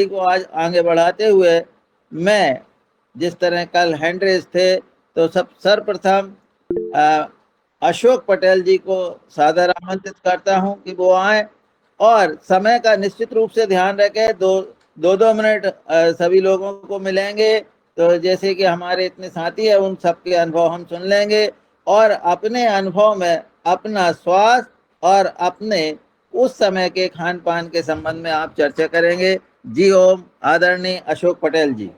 को आज आगे बढ़ाते हुए मैं जिस तरह कल हैंड रेस थे तो सर्वप्रथम अशोक पटेल जी को सादर आमंत्रित करता हूं कि वो आए और समय का निश्चित रूप से ध्यान रखें। दो मिनट सभी लोगों को मिलेंगे तो जैसे कि हमारे इतने साथी हैं उन सबके अनुभव हम सुन लेंगे और अपने अनुभव में अपना स्वास्थ्य और अपने उस समय के खान पान के संबंध में आप चर्चा करेंगे। जी ओम। आदरणीय अशोक पटेल जी।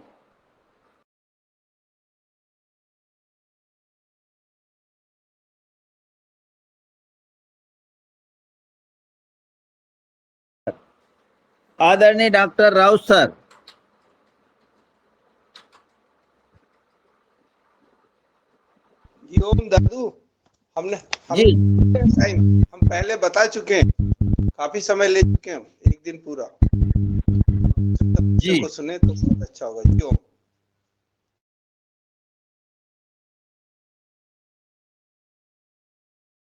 आदरणीय डॉक्टर राउत सर। जी ओम दादू। हमने जी हम पहले बता चुके हैं, काफी समय ले चुके हैं, एक दिन पूरा। जी को सुने तो बहुत अच्छा होगा। जी ओम।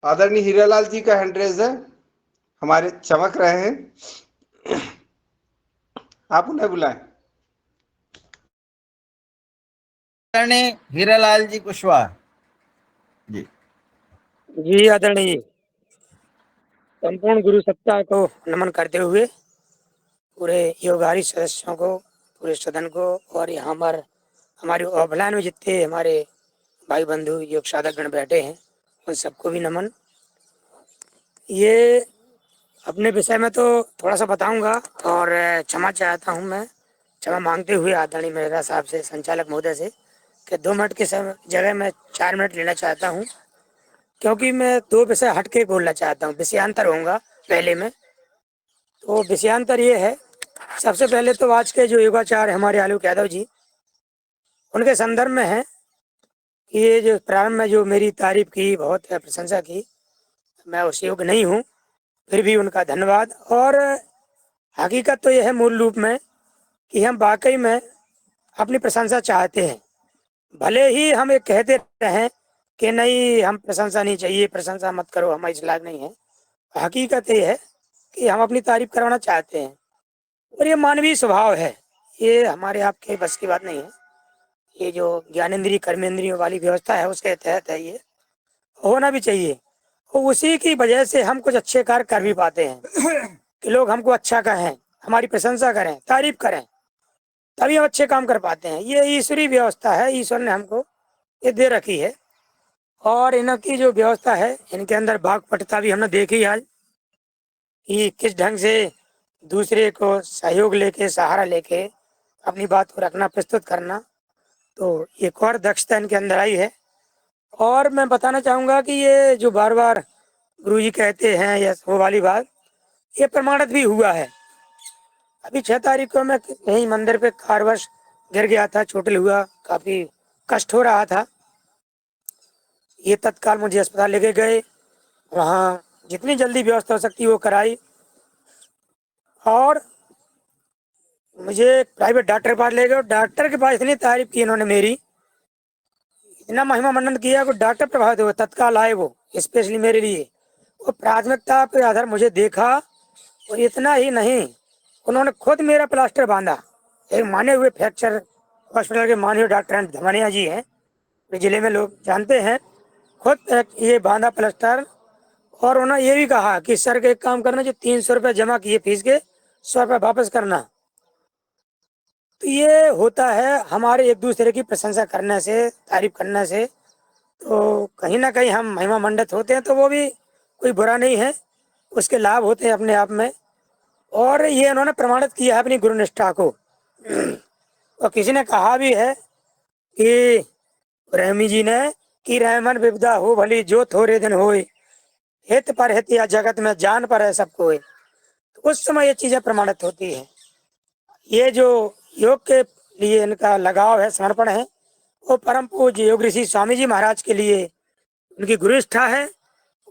आदरणीय हीरालाल जी का हैंड रेज है, हमारे चमक रहे हैं, आप उन्हें बुलाएं। आदरणीय हीरालाल जी कुशवाहा जी। जी आदरणीय, संपूर्ण गुरु सप्ताह को नमन करते हुए पूरे योगारी सदस्यों को, पूरे सदन को और यहाँ पर हमारे ऑफलाइन में जितने हमारे भाई बंधु योग साधक गण बैठे हैं उन सबको भी नमन। ये अपने विषय में तो थोड़ा सा बताऊंगा और क्षमा चाहता हूँ, मैं क्षमा मांगते हुए आदरणीय मेहरा साहब से, संचालक महोदय से, कि 2 मिनट की जगह मैं 4 मिनट लेना चाहता हूँ, क्योंकि मैं 2 विषय हटके बोलना चाहता हूँ। विषयांतर होगा पहले में। तो विषयांतर ये है, सबसे पहले तो आज के जो योगाचार्य हमारे आलोक यादव जी, उनके संदर्भ में है। ये जो प्रारंभ में जो मेरी तारीफ की, बहुत प्रशंसा की, मैं उस योग्य नहीं हूँ, फिर भी उनका धन्यवाद। और हकीकत तो यह है मूल रूप में कि हम वाकई में अपनी प्रशंसा चाहते हैं। भले ही हम एक कहते रहें कि नहीं, हम प्रशंसा नहीं चाहिए, प्रशंसा मत करो, हमारी इस लायक नहीं है। हकीकत ये है कि हम अपनी तारीफ करवाना चाहते हैं और ये मानवीय स्वभाव है, ये हमारे आपके बस की बात नहीं है। ये जो ज्ञानेंद्रिय कर्मेंद्रियों वाली व्यवस्था है उसके तहत है, ये होना भी चाहिए। और उसी की वजह से हम कुछ अच्छे कार्य कर भी पाते हैं कि लोग हमको अच्छा कहें, हमारी प्रशंसा करें, तारीफ करें, तभी हम अच्छे काम कर पाते हैं। ये ईश्वरीय व्यवस्था है, ईश्वर ने हमको ये दे रखी है। और इनकी जो व्यवस्था है, इनके अंदर वाक्पटुता भी हमने देखी आज कि किस ढंग से दूसरे को सहयोग लेके, सहारा लेके अपनी बात को रखना, प्रस्तुत करना, तो एक और दक्षता इनके अंदर आई है। और मैं बताना चाहूँगा कि ये जो बार बार गुरु जी कहते हैं या वो वाली बात, ये प्रमाणित भी हुआ है। अभी 6 तारीख को मैं यहीं मंदिर पे कारवश गिर गया था, चोटिल हुआ, काफी कष्ट हो रहा था। ये तत्काल मुझे अस्पताल लेके गए, वहाँ जितनी जल्दी व्यवस्था हो सकती वो कराई और मुझे प्राइवेट डॉक्टर के पास ले गए। डॉक्टर के पास इतनी तारीफ की इन्होंने मेरी, इतना महिमा मंडन किया कि डॉक्टर प्रभावित हुए, तत्काल आए वो स्पेशली मेरे लिए। वो प्राथमिकता पे आधार मुझे देखा और इतना ही नहीं, उन्होंने खुद मेरा प्लास्टर बांधा। एक माने हुए फ्रैक्चर हॉस्पिटल के माने हुए डॉक्टर धमनिया जी हैं, जिले में लोग जानते हैं, खुद ये बांधा प्लास्टर। और उन्होंने ये भी कहा कि सर के एक काम करना, जो 300 रुपये जमा किए फीस के, 100 रुपये वापस करना। तो ये होता है हमारे एक दूसरे की प्रशंसा करने से, तारीफ करने से, तो कहीं ना कहीं हम महिमा मंडित होते हैं, तो वो भी कोई बुरा नहीं है, उसके लाभ होते हैं अपने आप में। और ये इन्होंने प्रमाणित किया है अपनी गुरुनिष्ठा को। और किसी ने कहा भी है कि रहमी जी ने कि रहमन विपदा हो भली जो थोड़े दिन होए, हित पर हित या जगत में जान पर है सबको। तो उस समय ये चीजें प्रमाणित होती है। ये जो योग के लिए इनका लगाव है, समर्पण है, वो परम पूज्य योग ऋषि स्वामी जी महाराज के लिए उनकी गुरुनिष्ठा है।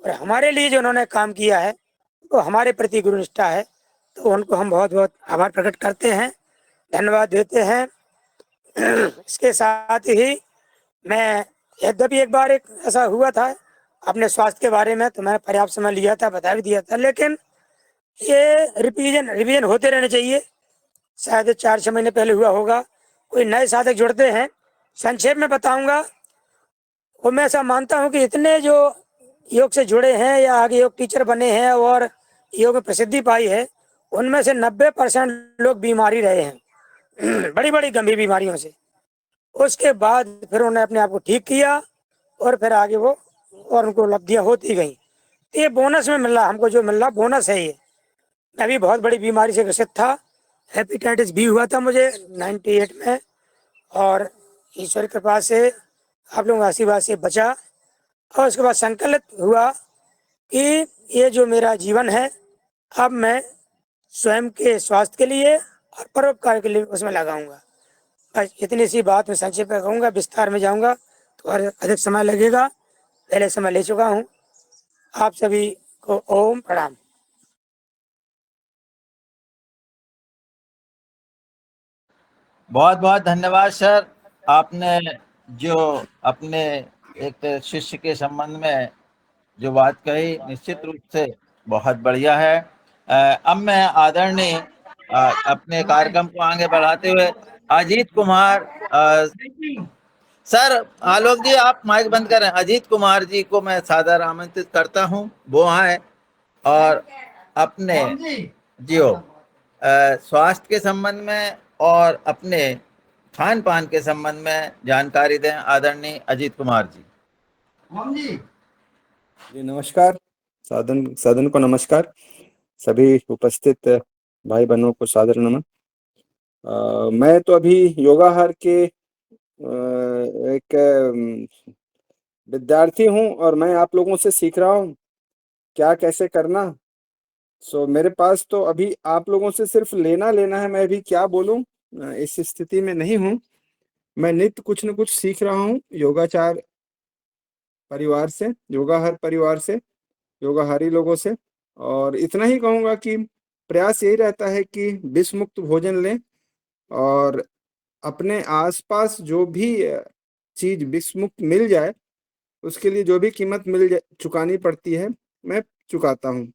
और हमारे लिए जो उन्होंने काम किया है वो हमारे प्रति गुरुनिष्ठा है। तो उनको हम बहुत बहुत आभार प्रकट करते हैं, धन्यवाद देते हैं। इसके साथ ही मैं, यद्यपि एक बार एक ऐसा हुआ था अपने स्वास्थ्य के बारे में, तो मैंने पर्याप्त समय लिया था, बता भी दिया था, लेकिन ये रिवीजन होते रहने चाहिए। शायद 4-6 महीने पहले हुआ होगा। कोई नए साधक जुड़ते हैं, संक्षेप में बताऊंगा। और मैं ऐसा मानता हूं कि इतने जो योग से जुड़े हैं या आगे योग टीचर बने हैं और योग में प्रसिद्धि पाई है, उनमें से 90% लोग बीमारी रहे हैं बड़ी बड़ी गंभीर बीमारियों से। उसके बाद फिर उन्होंने अपने आप को ठीक किया और फिर आगे वो और उनको उपलब्धियां होती गई। ये बोनस में मिल रहा, हमको जो मिल रहा बोनस है ये। मैं भी बहुत बड़ी बीमारी से ग्रसित था, हेपेटाइटिस बी हुआ था मुझे 98 में, और ईश्वर की कृपा से आप लोगों के आशीर्वाद से बचा। और उसके बाद संकल्प हुआ कि ये जो मेरा जीवन है, अब मैं स्वयं के स्वास्थ्य के लिए और परोपकार के लिए उसमें लगाऊंगा। बस इतनी सी बात मैं संक्षेप में कहूँगा, विस्तार में जाऊँगा तो और अधिक समय लगेगा, पहले समय ले चुका हूँ। आप सभी को ओम प्रणाम। बहुत बहुत धन्यवाद सर। आपने जो अपने एक शिष्य के संबंध में जो बात कही, निश्चित रूप से बहुत बढ़िया है। अब मैं आदरणीय अपने कार्यक्रम को आगे बढ़ाते हुए अजीत कुमार सर, आलोक जी आप माइक बंद करें। अजीत कुमार जी को मैं सादर आमंत्रित करता हूं, वो आए और अपने जियो स्वास्थ्य के संबंध में और अपने खान पान के संबंध में जानकारी दें। आदरणीय अजीत कुमार जी। जी नमस्कार। सदन को नमस्कार। सभी उपस्थित भाई बहनों को सादर नमन। मैं तो अभी योगाहार के एक विद्यार्थी हूं और मैं आप लोगों से सीख रहा हूं क्या कैसे करना। मेरे पास तो अभी आप लोगों से सिर्फ लेना है, मैं अभी क्या बोलूं इस स्थिति में नहीं हूं। मैं नित्य कुछ न कुछ सीख रहा हूं योगाचार परिवार से, योगाहार परिवार से, योगाहारी लोगों से। और इतना ही कहूंगा कि प्रयास यही रहता है कि विष मुक्त भोजन लें और अपने आसपास जो भी चीज विष मुक्त मिल जाए उसके लिए जो भी कीमत चुकानी पड़ती है मैं चुकाता हूँ।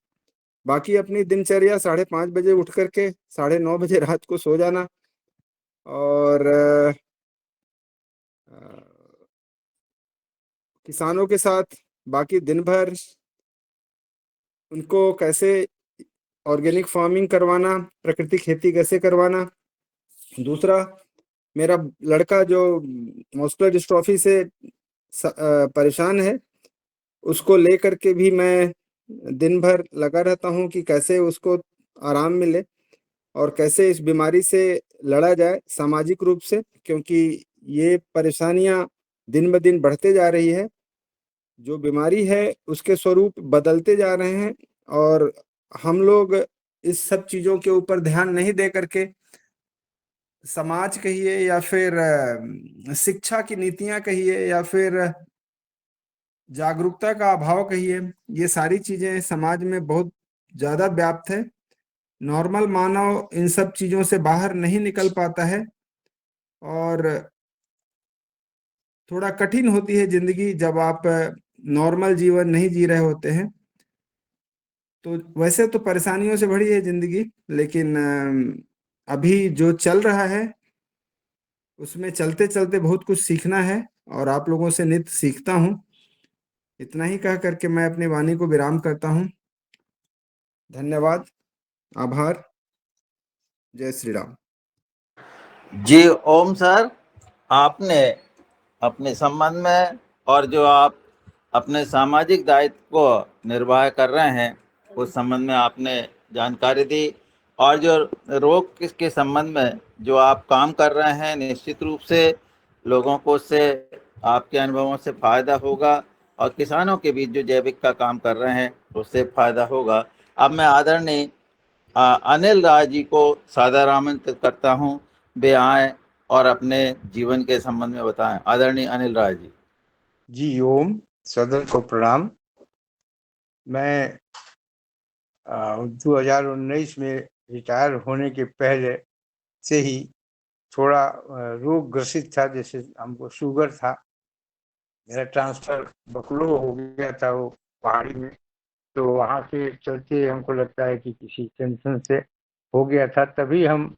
बाकी अपनी दिनचर्या 5:30 बजे उठ करके 9:30 बजे रात को सो जाना और किसानों के साथ बाकी दिन भर उनको कैसे ऑर्गेनिक फार्मिंग करवाना, प्राकृतिक खेती कैसे करवाना। दूसरा, मेरा लड़का जो मस्कुलर डिस्ट्रॉफी से परेशान है, उसको लेकर के भी मैं दिन भर लगा रहता हूं कि कैसे उसको आराम मिले और कैसे इस बीमारी से लड़ा जाए सामाजिक रूप से, क्योंकि ये परेशानियां दिन ब दिन बढ़ते जा रही है। जो बीमारी है उसके स्वरूप बदलते जा रहे हैं और हम लोग इस सब चीजों के ऊपर ध्यान नहीं दे करके समाज कहिए या फिर शिक्षा की नीतियां कहिए या फिर जागरूकता का अभाव कहिए, ये सारी चीजें समाज में बहुत ज्यादा व्याप्त है। नॉर्मल मानव इन सब चीजों से बाहर नहीं निकल पाता है और थोड़ा कठिन होती है जिंदगी जब आप नॉर्मल जीवन नहीं जी रहे होते हैं। तो वैसे तो परेशानियों से भरी है जिंदगी, लेकिन अभी जो चल रहा है उसमें चलते चलते बहुत कुछ सीखना है और आप लोगों से नित्य सीखता हूँ। इतना ही कह करके मैं अपनी वाणी को विराम करता हूँ। धन्यवाद, आभार, जय श्री राम। जी ओम सर, आपने अपने संबंध में और जो आप अपने सामाजिक दायित्व को निर्वाह कर रहे हैं उस संबंध में आपने जानकारी दी, और जो रोग के संबंध में जो आप काम कर रहे हैं, निश्चित रूप से लोगों को उससे आपके अनुभवों से फायदा होगा और किसानों के बीच जो जैविक का काम कर रहे हैं उससे फायदा होगा। अब मैं आदरणीय अनिल राय जी को सादर आमंत्रित करता हूं, वे आए और अपने जीवन के संबंध में बताएं। आदरणीय अनिल राय जी। जी ओम, सदन को प्रणाम। मैं 2019 में रिटायर होने के पहले से ही थोड़ा रोग ग्रसित था, जैसे हमको शुगर था। मेरा ट्रांसफर बकलो हो गया था वो पहाड़ी में, तो वहाँ से चलते हमको लगता है कि किसी टेंशन से हो गया था। तभी हम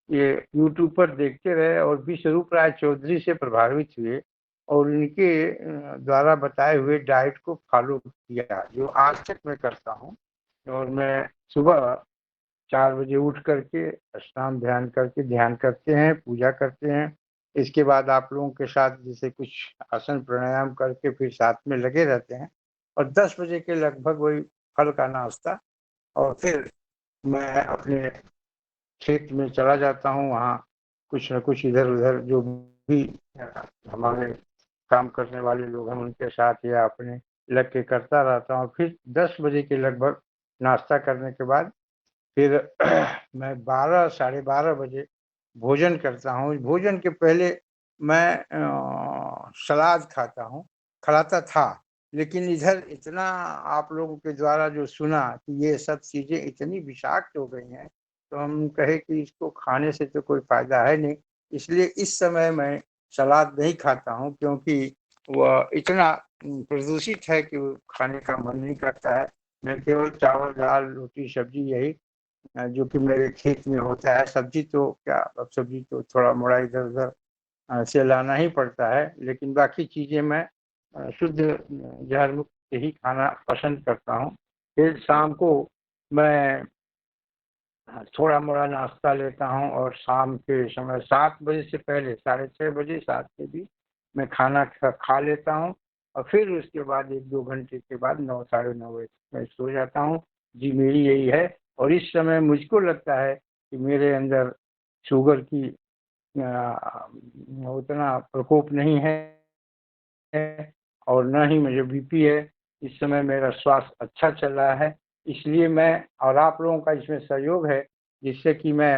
ये यूट्यूब पर देखते रहे और विश्वरूप राय चौधरी से प्रभावित हुए और इनके द्वारा बताए हुए डाइट को फॉलो किया, जो आज तक मैं करता हूँ। और मैं सुबह 4 बजे उठ करके स्नान ध्यान करके ध्यान करते हैं, पूजा करते हैं। इसके बाद आप लोगों के साथ जैसे कुछ आसन प्राणायाम करके फिर साथ में लगे रहते हैं और 10 बजे के लगभग वही फल का नाश्ता, और फिर मैं अपने खेत में चला जाता हूँ। वहाँ कुछ न कुछ इधर उधर जो भी हमारे काम करने वाले लोग हैं उनके साथ या अपने लग के करता रहता हूँ। फिर 10 बजे के लगभग नाश्ता करने के बाद फिर मैं 12 साढ़े 12 बजे भोजन करता हूँ। भोजन के पहले मैं सलाद खाता था, लेकिन इधर इतना आप लोगों के द्वारा जो सुना कि ये सब चीज़ें इतनी विषाक्त हो गई हैं, तो हम कहे कि इसको खाने से तो कोई फ़ायदा है नहीं। इसलिए इस समय मैं सलाद नहीं खाता हूँ, क्योंकि वह इतना प्रदूषित है कि वो खाने का मन नहीं करता है। मैं केवल चावल, दाल, रोटी, सब्ज़ी यही जो कि मेरे खेत में होता है। सब्ज़ी तो क्या, अब सब्ज़ी तो थोड़ा-मोड़ा इधर-उधर से लाना ही पड़ता है, लेकिन बाकी चीज़ें मैं शुद्ध जहर मुक्त ही खाना पसंद करता हूँ। फिर शाम को मैं थोड़ा-मोड़ा नाश्ता लेता हूँ और शाम के समय 7 बजे से पहले, साढ़े 6 बजे 7 के बीच मैं खाना खा लेता हूँ और फिर उसके बाद 1-2 घंटे के बाद 9 साढ़े 9 बजे मैं सो जाता हूँ। जी, मेरी यही है और इस समय मुझको लगता है कि मेरे अंदर शुगर की उतना प्रकोप नहीं है और न ही मुझे बीपी है। इस समय मेरा स्वास्थ्य अच्छा चल रहा है, इसलिए मैं और आप लोगों का इसमें सहयोग है, जिससे कि मैं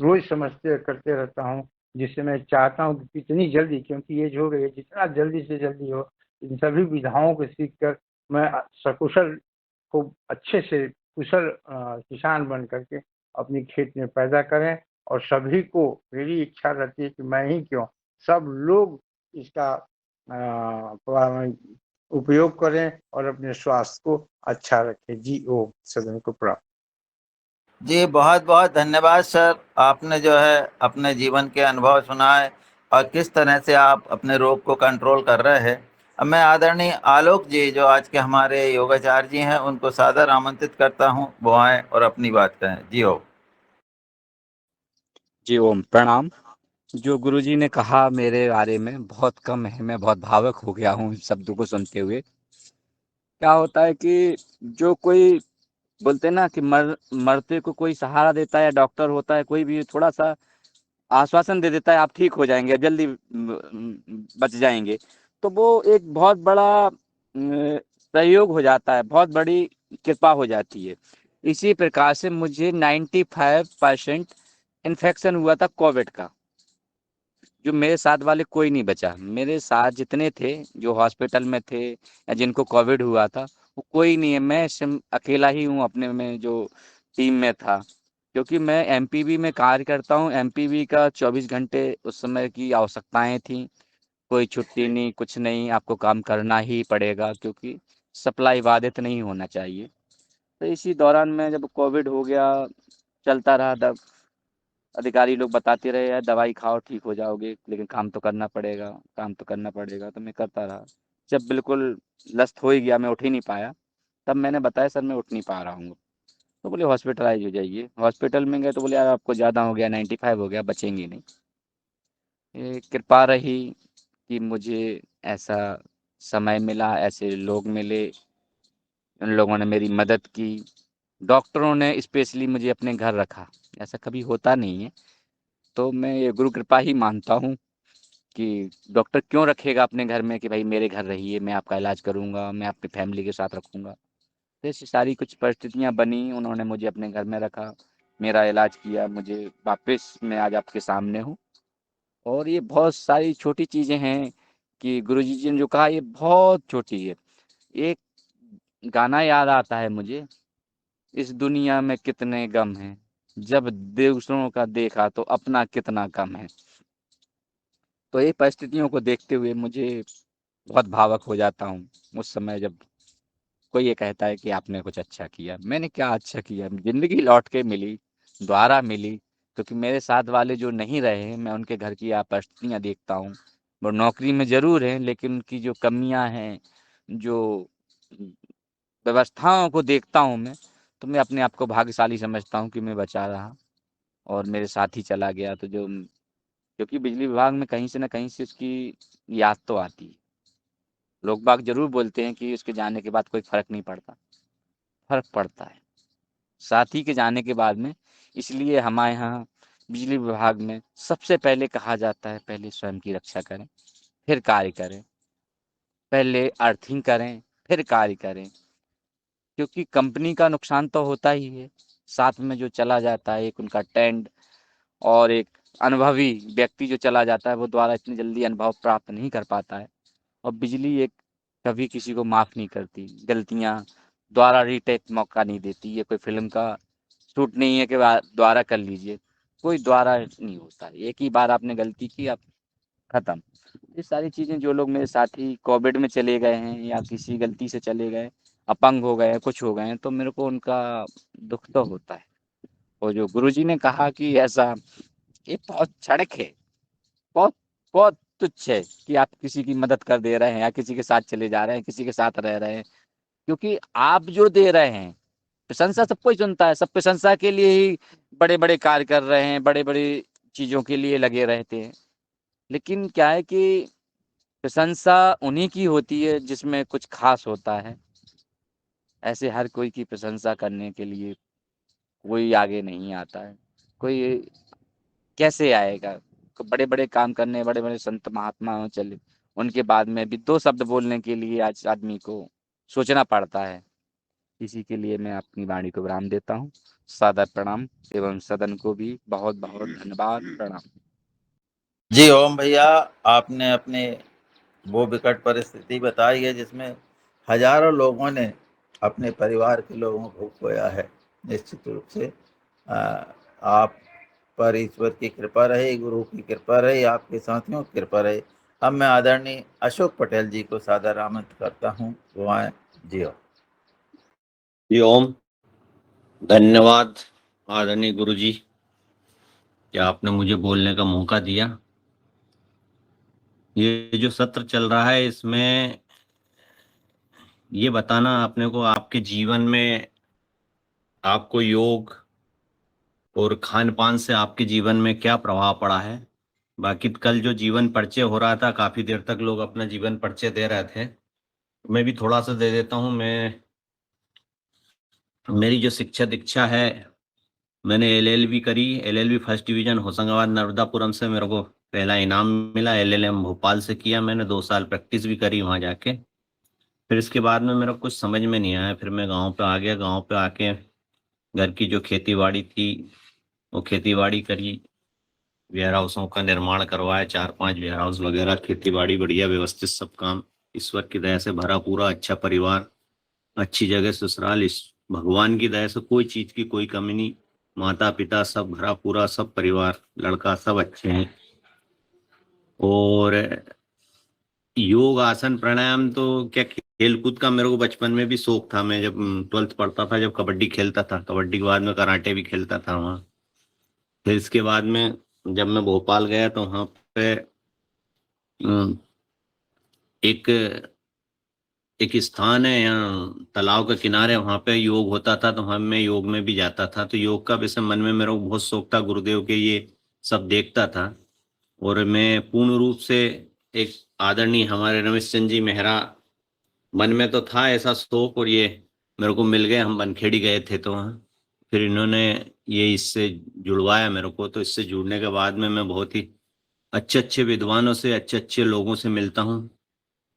रोज़ समझते करते रहता हूँ, जिससे मैं चाहता हूँ कि कितनी जल्दी, क्योंकि ये जो है जितना जल्दी से जल्दी हो, इन सभी विधाओं को सीख कर मैं सकुशल खूब अच्छे से कुशल किसान बन करके अपनी खेत में पैदा करें और सभी को मेरी इच्छा रहती है कि मैं ही क्यों, सब लोग इसका उपयोग करें और अपने स्वास्थ्य को अच्छा रखें। जी, ओम। सदन को प्रणाम। जी, बहुत बहुत धन्यवाद सर। आपने जो है अपने जीवन के अनुभव सुनाए और किस तरह से आप अपने रोग को कंट्रोल कर रहे हैं। अब मैं आदरणीय आलोक जी, जो आज के हमारे योगाचार्य जी हैं, उनको सादर आमंत्रित करता हूं, वो आएं और अपनी बात कहें। जी ओम। जी ओम, प्रणाम। जो गुरुजी ने कहा मेरे बारे में बहुत कम है, मैं बहुत भावुक हो गया हूँ इन शब्दों को सुनते हुए। क्या होता है कि जो कोई बोलते हैं ना कि मरते को कोई सहारा देता है या डॉक्टर होता है, कोई भी थोड़ा-सा आश्वासन दे देता है आप ठीक हो जाएँगे, जल्दी बच जाएँगे। तो वो एक बहुत बड़ा सहयोग हो जाता है, बहुत बड़ी कृपा हो जाती है। इसी प्रकार से मुझे 95% इन्फेक्शन हुआ था कोविड का। जो मेरे साथ वाले कोई नहीं बचा। मेरे साथ जितने थे, जो हॉस्पिटल में थे या जिनको कोविड हुआ था, वो कोई नहीं है। मैं सिम अकेला ही हूँ अपने में जो टीम में था। क्योंकि मैं एमपीवी में कार्य करता हूँ, एमपीवी का 24 घंटे उस समय की आवश्यकताएँ थीं। कोई छुट्टी नहीं, कुछ नहीं, आपको काम करना ही पड़ेगा क्योंकि सप्लाई बाधित नहीं होना चाहिए। तो इसी दौरान में जब कोविड हो गया, चलता रहा अधिकारी लोग बताते रहे यार दवाई खाओ ठीक हो जाओगे, लेकिन काम तो करना पड़ेगा, काम तो करना पड़ेगा, तो मैं करता रहा। जब बिल्कुल लस्त हो ही गया, मैं उठ ही नहीं पाया, तब मैंने बताया सर मैं उठ नहीं पा रहा हूँ। तो बोले हॉस्पिटलाइज़ हो जाइए। हॉस्पिटल में गए तो बोले यार आपको ज़्यादा हो गया, 95 हो गया, बचेंगे नहीं। ये कृपा रही कि मुझे ऐसा समय मिला, ऐसे लोग मिले, उन लोगों ने मेरी मदद की। डॉक्टरों ने स्पेशली मुझे अपने घर रखा, ऐसा कभी होता नहीं है। तो मैं ये गुरु कृपा ही मानता हूँ कि डॉक्टर क्यों रखेगा अपने घर में कि भाई मेरे घर रहिए, मैं आपका इलाज करूँगा, मैं अपनी फैमिली के साथ रखूँगा। तो ऐसी सारी कुछ परिस्थितियाँ बनी, उन्होंने मुझे अपने घर में रखा, मेरा इलाज किया, मुझे वापस मैं आज आपके सामने हूँ। और ये बहुत सारी छोटी चीज़ें हैं कि गुरुजी जी ने जो कहा ये बहुत छोटी है। एक गाना याद आता है मुझे, इस दुनिया में कितने गम हैं, जब दूसरों का देखा तो अपना कितना कम है। तो ये परिस्थितियों को देखते हुए मुझे बहुत भावुक हो जाता हूँ उस समय जब कोई ये कहता है कि आपने कुछ अच्छा किया। मैंने क्या अच्छा किया? ज़िंदगी लौट के मिली, दोबारा मिली, क्योंकि मेरे साथ वाले जो नहीं रहे हैं, मैं उनके घर की परिस्थितियाँ देखता हूँ। वो नौकरी में ज़रूर हैं, लेकिन उनकी जो कमियाँ हैं, जो व्यवस्थाओं को देखता हूँ मैं, तो मैं अपने आप को भाग्यशाली समझता हूँ कि मैं बचा रहा और मेरे साथ ही चला गया। तो जो क्योंकि बिजली विभाग में कहीं से न कहीं से उसकी याद तो आती है। लोग बाग ज़रूर बोलते हैं कि उसके जाने के बाद कोई फ़र्क नहीं पड़ता, फ़र्क पड़ता है। साथी के जाने के बाद में, इसलिए हमारे यहाँ बिजली विभाग में सबसे पहले कहा जाता है, पहले स्वयं की रक्षा करें, फिर कार्य करें। पहले अर्थिंग करें, फिर कार्य करें, क्योंकि कंपनी का नुकसान तो होता ही है। साथ में जो चला जाता है, एक उनका टेंड और एक अनुभवी व्यक्ति जो चला जाता है, वो द्वारा इतनी जल्दी अनुभव प्राप्त नहीं कर पाता है। और बिजली एक कभी किसी को माफ़ नहीं करती, गलतियाँ दोबारा रीटेक मौका नहीं देती। ये कोई फ़िल्म का शूट नहीं है कि दोबारा कर लीजिए, कोई दोबारा नहीं होता है। एक ही बार आपने गलती की, अब खत्म। ये सारी चीज़ें जो लोग मेरे साथी कोविड में चले गए हैं या किसी गलती से चले गए, अपंग हो गए, कुछ हो गए हैं, तो मेरे को उनका दुःख तो होता है। और जो गुरुजी ने कहा कि ऐसा, ये बहुत क्षणिक है, बहुत बहुत तुच्छ है कि आप किसी की मदद कर दे रहे हैं या किसी के साथ चले जा रहे हैं, किसी के साथ रह रहे हैं। क्योंकि आप जो दे रहे हैं, प्रशंसा सबको ही सुनता है, सब प्रशंसा के लिए ही बड़े-बड़े कार्य कर रहे हैं, बड़े-बड़ी चीज़ों के लिए लगे रहते हैं। लेकिन क्या है कि प्रशंसा उन्हीं की होती है जिसमें कुछ ख़ास होता है। ऐसे हर कोई की प्रशंसा करने के लिए कोई आगे नहीं आता है। कोई कैसे आएगा? बड़े-बड़े काम करने, बड़े-बड़े संत महात्मा चले, उनके बाद में भी 2 शब्द बोलने के लिए आज आदमी को सोचना पड़ता है। इसी के लिए मैं अपनी वाणी को विराम देता हूँ। सादर प्रणाम एवं सदन को भी बहुत-बहुत धन्यवाद, प्रणाम। जी ओम भैया, आपने अपने वो विकट परिस्थिति बताई है जिसमें हजारों लोगों ने अपने परिवार के लोगों को खोया है। निश्चित रूप से आप पर ईश्वर की कृपा रहे, गुरु की कृपा रहे, आपके साथियों की कृपा रहे। अब मैं आदरणीय अशोक पटेल जी को सादर आमंत्रित करता हूँ, वो आए। जी ओम। जी ओम। धन्यवाद आदरणीय गुरु जी कि आपने मुझे बोलने का मौका दिया। ये जो सत्र चल रहा है, इसमें ये बताना आपने को आपके जीवन में आपको योग और खान पान से आपके जीवन में क्या प्रभाव पड़ा है। बाकी कल जो जीवन परिचय हो रहा था, काफी देर तक लोग अपना जीवन परिचय दे रहे थे, मैं भी थोड़ा सा दे देता हूँ। मेरी जो शिक्षा दीक्षा है, मैंने एलएलबी करी। LLB first division Hoshangabad Narmadapuram से मेरे को पहला इनाम मिला। एलएलएम भोपाल से किया मैंने, 2 साल प्रैक्टिस भी करी वहाँ जाके। फिर इसके बाद में मेरा कुछ समझ में नहीं आया, फिर मैं गांव पे आ गया। गांव पे आके घर की जो खेती बाड़ी थी वो खेती बाड़ी करी, वेयर हाउसों का निर्माण करवाया, 4-5 वेयर हाउस वगैरह, खेती बाड़ी बढ़िया व्यवस्थित सब काम। ईश्वर की दया से भरा पूरा अच्छा परिवार, अच्छी जगह ससुराल। इस भगवान की दया से कोई चीज की कोई कमी नहीं। माता पिता सब भरा पूरा, सब परिवार, लड़का सब अच्छे हैं। और योग आसन प्राणायाम तो क्या, खेल कूद का मेरे को बचपन में भी शौक था। मैं जब 12th पढ़ता था, जब कबड्डी खेलता था, कबड्डी के बाद में कराटे भी खेलता था वहाँ। फिर इसके बाद में जब मैं भोपाल गया तो वहाँ पे एक एक स्थान है यहाँ तालाब के किनारे, वहाँ पे योग होता था, तो वहाँ मैं योग में भी जाता था। तो योग का वैसे मन में मेरा को बहुत शौक था, गुरुदेव के ये सब देखता था। और मैं पूर्ण रूप से एक आदरणीय हमारे रमेश चंद जी मेहरा, मन में तो था ऐसा शौक, और ये मेरे को मिल गए। हम बनखेड़ी गए थे तो वहाँ फिर इन्होंने ये इससे जुड़वाया मेरे को। तो इससे जुड़ने के बाद में मैं बहुत ही अच्छे अच्छे विद्वानों से, अच्छे अच्छे लोगों से मिलता हूँ।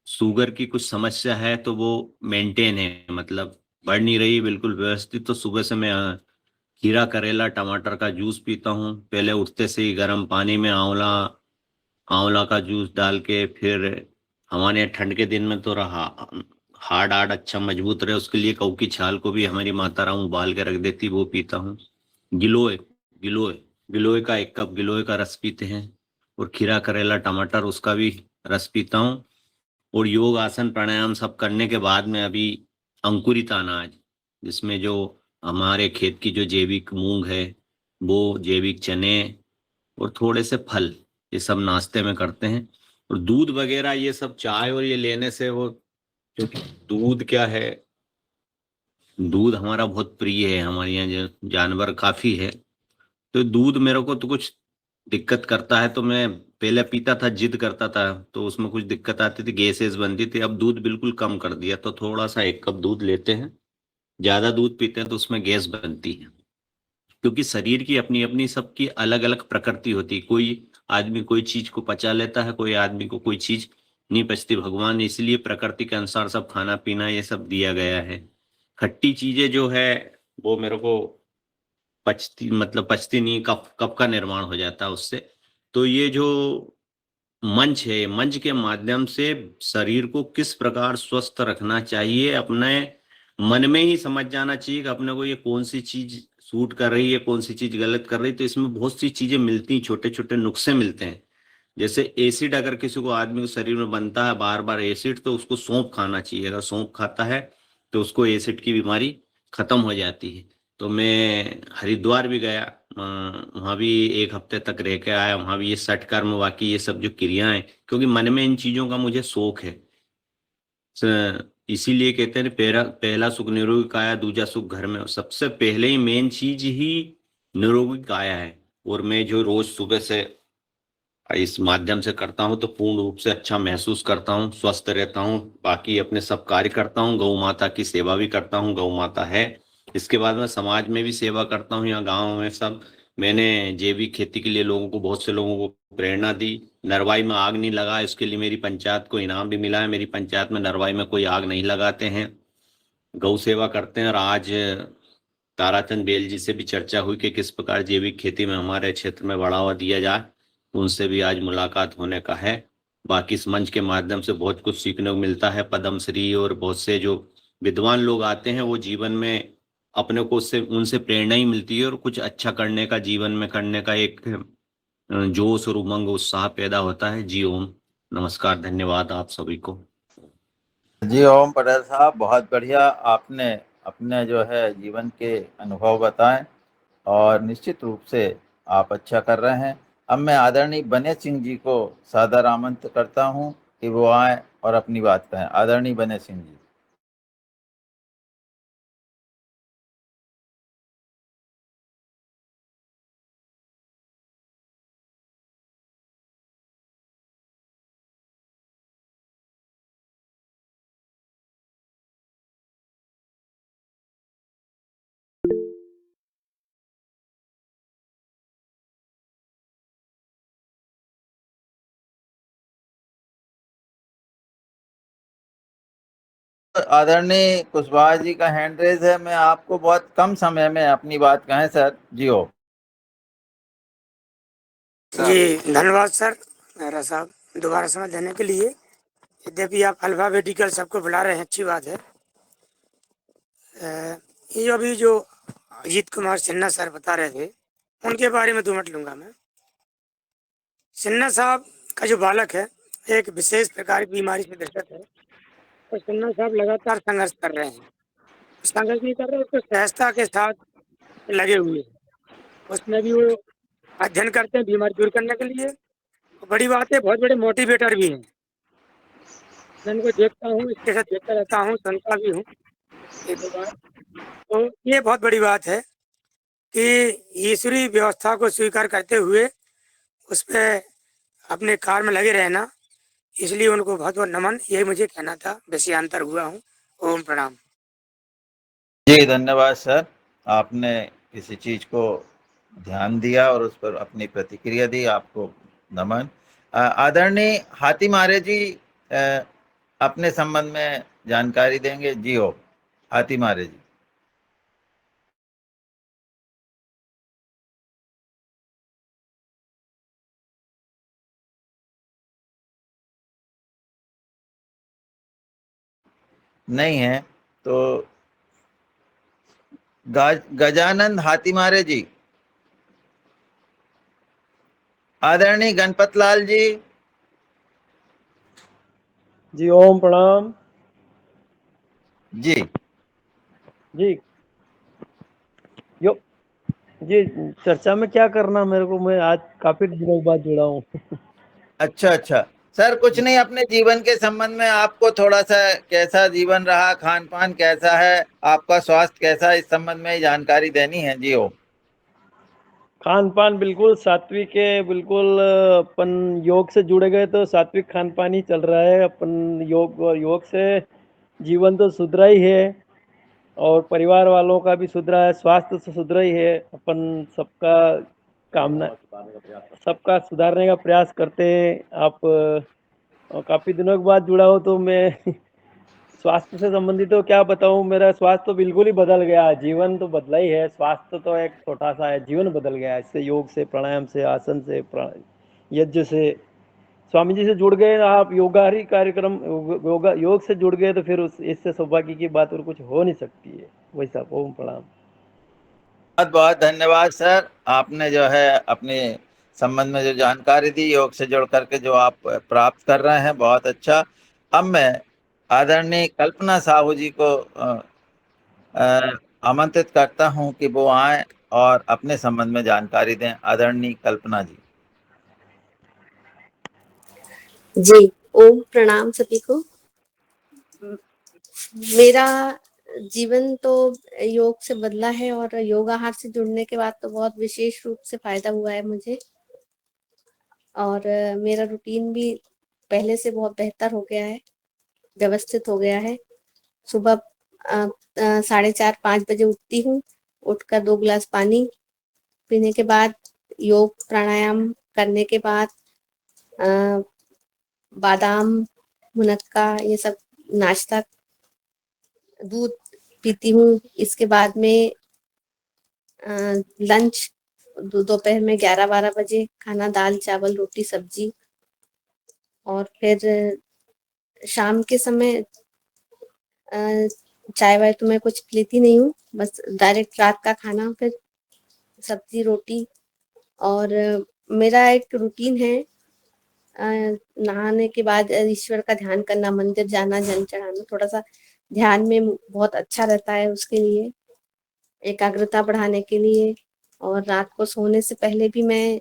शुगर की कुछ समस्या है तो वो मेंटेन है, मतलब बढ़ नहीं रही, बिल्कुल व्यवस्थित। तो सुबह से मैं खीरा करेला टमाटर का जूस पीता हूँ। पहले उठते से ही गर्म पानी में आंवला आंवला का जूस डाल के, फिर हमारे यहाँ ठंड के दिन में तो रहा हार्ड हार्ड अच्छा मजबूत रहे, उसके लिए कऊ की छाल को भी हमारी माता राम उबाल के रख देती, वो पीता हूँ। गिलोय गिलोय गिलोय का 1 कप गिलोय का रस पीते हैं। और खीरा करेला टमाटर उसका भी रस पीता हूँ। और योग आसन प्राणायाम सब करने के बाद में अभी अंकुरित अनाज, जिसमें जो हमारे खेत की जो जैविक मूंग है, वो जैविक चने और थोड़े से फल, ये सब नाश्ते में करते हैं। और दूध वगैरह ये सब चाय और ये लेने से वो, क्योंकि दूध क्या है, दूध हमारा बहुत प्रिय है, हमारे यहाँ जो जानवर काफी है, तो दूध मेरे को तो कुछ दिक्कत करता है। तो मैं पहले पीता था, जिद करता था, तो उसमें कुछ दिक्कत आती थी, गैसेस बनती थी। अब दूध बिल्कुल कम कर दिया, तो थोड़ा सा 1 कप दूध लेते हैं। ज्यादा दूध पीते हैं तो उसमें गैस बनती है, क्योंकि शरीर की अपनी अपनी सबकी अलग अलग प्रकृति होती है। कोई आदमी कोई चीज को पचा लेता है, कोई आदमी को कोई चीज नहीं पचती। भगवान ने इसलिए प्रकृति के अनुसार सब खाना पीना ये सब दिया गया है। खट्टी चीजें जो है वो मेरे को पचती, मतलब पचती नहीं, कफ कफ का निर्माण हो जाता है उससे। तो ये जो मंच है, मंच के माध्यम से शरीर को किस प्रकार स्वस्थ रखना चाहिए, अपने मन में ही समझ जाना चाहिए कि अपने को ये कौन सी चीज सूट कर रही है, कौन सी चीज गलत कर रही है। तो इसमें बहुत सी चीजें मिलती हैं, छोटे छोटे नुस्खे मिलते हैं। जैसे एसिड अगर किसी को, आदमी को शरीर में बनता है बार बार एसिड, तो उसको सौंफ खाना चाहिए। अगर सौंफ खाता है तो उसको एसिड की बीमारी खत्म हो जाती है। तो मैं हरिद्वार भी गया, वहां भी 1 हफ्ते तक रह के आया। वहां भी ये सटकर्म, बाकी ये सब जो क्रियाएं, क्योंकि मन में इन चीजों का मुझे शौक है। इसीलिए कहते हैं पहला पहला सुख निरोगी काया, दूजा सुख घर में। सबसे पहले ही मेन चीज ही निरोगी काया है। और मैं जो रोज सुबह से इस माध्यम से करता हूँ तो पूर्ण रूप से अच्छा महसूस करता हूँ, स्वस्थ रहता हूँ। बाकी अपने सब कार्य करता हूँ, गौ माता की सेवा भी करता हूँ, गौ माता है। इसके बाद मैं समाज में भी सेवा करता हूँ, यहाँ गाँव में सब। मैंने जैविक खेती के लिए लोगों को, बहुत से लोगों को प्रेरणा दी। नरवाई में आग नहीं लगा, इसके लिए मेरी पंचायत को इनाम भी मिला है। मेरी पंचायत में नरवाई में कोई आग नहीं लगाते हैं, गौ सेवा करते हैं। और आज ताराचंद बेल जी से भी चर्चा हुई कि किस प्रकार जैविक खेती में हमारे क्षेत्र में बढ़ावा दिया जाए, उनसे भी आज मुलाकात होने का है। बाकी इस मंच के माध्यम से बहुत कुछ सीखने को मिलता है। पद्मश्री और बहुत से जो विद्वान लोग आते हैं, वो जीवन में अपने को उससे, उनसे प्रेरणा ही मिलती है, और कुछ अच्छा करने का, जीवन में करने का एक जोश और उमंग, उत्साह पैदा होता है। जी ओम, नमस्कार, धन्यवाद आप सभी को। जी ओम पटेल साहब, बहुत बढ़िया आपने अपने जो है जीवन के अनुभव बताएं, और निश्चित रूप से आप अच्छा कर रहे हैं। अब मैं आदरणीय बने सिंह जी को सादर आमंत्रित करता हूं कि वो आए और अपनी बात कहें। आदरणीय बने सिंह जी। आदरणीय कुशवाहा जी का हैंड रेज है। मैं आपको बहुत कम समय में अपनी बात कहें सर। जी हो। जी धन्यवाद सर, मेहरा साहब, दोबारा समय देने के लिए। यद्यपि आप अल्फाबेटिकल सबको बुला रहे हैं, अच्छी बात है। ये अभी जो अजीत कुमार सिन्हा सर बता रहे थे, उनके बारे में 2 मिनट लूंगा मैं। सिन्हा साहब का जो बालक है, एक विशेष प्रकार की बीमारी से ग्रसित है, और सिन्हा साहब लगातार संघर्ष कर रहे हैं। संघर्ष नहीं कर रहे, उसको सहजता के साथ लगे हुए हैं। उसमें भी वो अध्ययन करते हैं बीमारी दूर करने के लिए। बड़ी बात है, बहुत बड़े मोटिवेटर भी हैं। मैं उनको देखता हूँ, इसके साथ देखता रहता हूँ, सुनता भी हूँ 1-2 बार। तो ये बहुत बड़ी बात है कि ईश्वरीय व्यवस्था को स्वीकार करते हुए उस पर अपने कार्य में लगे रहना, इसलिए उनको बहुत बहुत नमन, यही मुझे कहना था। विषयांतर हुआ हूँ। ओम प्रणाम। जी धन्यवाद सर, आपने किसी चीज को ध्यान दिया और उस पर अपनी प्रतिक्रिया दी, आपको नमन। आदरणीय हातिम आर्य जी अपने संबंध में जानकारी देंगे। जी हो, हातिम आर्य जी। नहीं है तो गजानंद हातिम आर्य जी। आदरणीय गणपत लाल जी। जी ओम प्रणाम। जी जी यो जी, चर्चा में क्या करना मेरे को, मैं आज काफी दिनों बाद जुड़ा हूँ। अच्छा अच्छा सर, कुछ नहीं, अपने जीवन के संबंध में आपको थोड़ा सा कैसा जीवन रहा, खान पान कैसा है, आपका स्वास्थ्य कैसा है, इस संबंध में जानकारी देनी है जी। हो खान पान बिल्कुल सात्विक है, बिल्कुल अपन योग से जुड़े गए तो सात्विक खान पान ही चल रहा है। अपन योग से जीवन तो सुधरा ही है और परिवार वालों का भी सुधरा है, स्वास्थ्य तो सुधरा ही है। अपन सबका कामना, सबका सुधारने का प्रयास करते हैं। आप काफी दिनों के बाद जुड़ा हो तो मैं स्वास्थ्य से संबंधित तो क्या बताऊं, मेरा स्वास्थ्य तो बिल्कुल ही बदल गया है। जीवन तो बदला ही है, स्वास्थ्य तो एक छोटा सा है, जीवन बदल गया है इससे, योग से, प्राणायाम से, आसन से, यज्ञ से। स्वामी जी से जुड़ गए आप, योगाहारी कार्यक्रम, योगा योग से जुड़ गए तो फिर उस इससे सौभाग्य की बात और कुछ हो नहीं सकती है। वही सब, ओम प्रणाम। बहुत बहुत धन्यवाद सर, आपने जो है अपने संबंध में जो जानकारी दी, योग से जुड़ करके जो आप प्राप्त कर रहे हैं, बहुत अच्छा। अब मैं आदरणीय कल्पना साहू जी को आमंत्रित करता हूं कि वो आए और अपने संबंध में जानकारी दें। आदरणीय कल्पना जी। जी, ओम प्रणाम सभी को। मेरा जीवन तो योग से बदला है और योगाहार से जुड़ने के बाद तो बहुत विशेष रूप से फायदा हुआ है मुझे। और मेरा रूटीन भी पहले से बहुत बेहतर हो गया है, व्यवस्थित हो गया है। सुबह 4:30-5 बजे उठती हूँ। उठकर 2 गिलास पानी पीने के बाद, योग प्राणायाम करने के बाद बादाम, मुनक्का ये सब नाश्ता, दूध पीती हूँ। इसके बाद में लंच दोपहर में 11-12 बजे खाना, दाल चावल रोटी सब्जी। और फिर शाम के समय चाय वाय तो मैं कुछ पीती नहीं हूँ, बस डायरेक्ट रात का खाना, फिर सब्जी रोटी। और मेरा एक रूटीन है, नहाने के बाद ईश्वर का ध्यान करना, मंदिर जाना, जल चढ़ाना। थोड़ा सा ध्यान में बहुत अच्छा रहता है, उसके लिए, एकाग्रता बढ़ाने के लिए। और रात को सोने से पहले भी मैं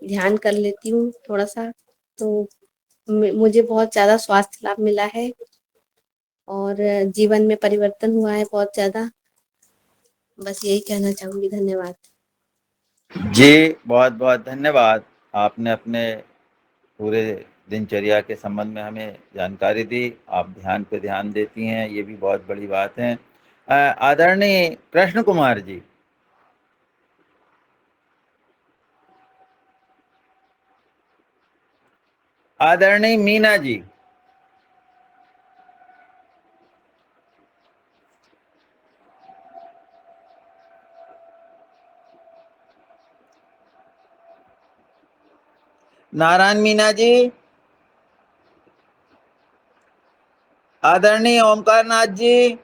ध्यान कर लेती हूँ थोड़ा सा। तो मुझे बहुत ज़्यादा स्वास्थ्य लाभ मिला है और जीवन में परिवर्तन हुआ है बहुत ज़्यादा। बस यही कहना चाहूँगी। धन्यवाद। जी बहुत बहुत धन्यवाद, आपने अपने पूरे दिनचर्या के संबंध में हमें जानकारी दी। आप ध्यान पे ध्यान देती हैं, ये भी बहुत बड़ी बात है। आदरणीय कृष्ण कुमार जी। आदरणीय मीना जी। नारायण मीना जी। आदरणीय ओमकार नाथ जी।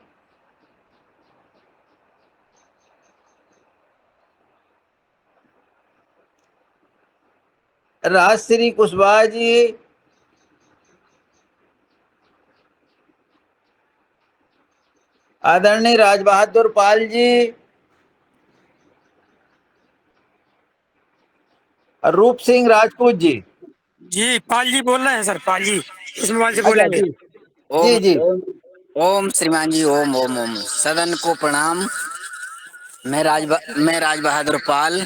राजश्री कुशवाहा जी। आदरणीय राज बहादुर पाल जी। रूप सिंह राजपूत जी। जी, पाल जी बोल रहे हैं सर, पाल जी इस मोबाइल से अच्छा बोलेंगे। जी। ओम जी जी। ओम ओम श्रीमान जी, ओम ओम ओम। सदन को प्रणाम। मैं राज बहादुर पाल,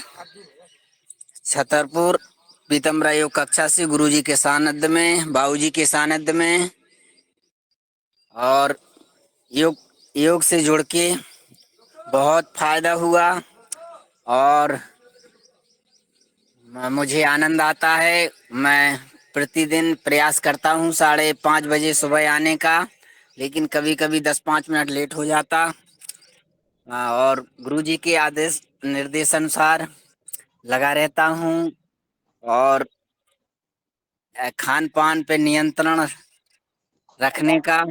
छतरपुर पीतमरा योग कक्षा से गुरुजी के सानिध्य में, बाबूजी के सानिध्य में और योग योग से जुड़ के बहुत फायदा हुआ। और मुझे आनंद आता है। मैं प्रतिदिन प्रयास करता हूँ 5:30 बजे सुबह आने का, लेकिन कभी कभी 10-5 मिनट लेट हो जाता। और गुरुजी के आदेश निर्देश अनुसार लगा रहता हूँ। और खान पान पे नियंत्रण रखने का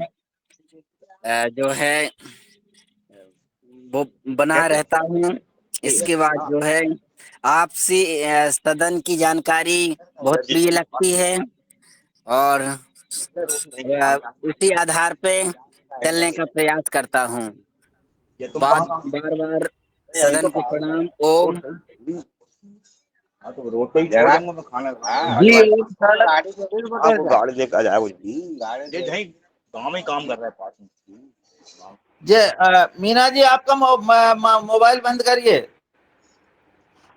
जो है वो बना रहता हूँ। इसके बाद जो है आपसे सदन की जानकारी बहुत प्रिय लगती है और उसी आधार पे चलने का प्रयास करता हूँ। बार बार सदन को प्रणाम। ओम रोड पे ही छोड़ दूंगा मैं खाना। जी ओम सर। आपको गाड़ी लेकर आ जाएगा जी, गाड़ी गाँव में ही काम कर रहा है पास में। मीना जी आपका मोबाइल बंद करिए,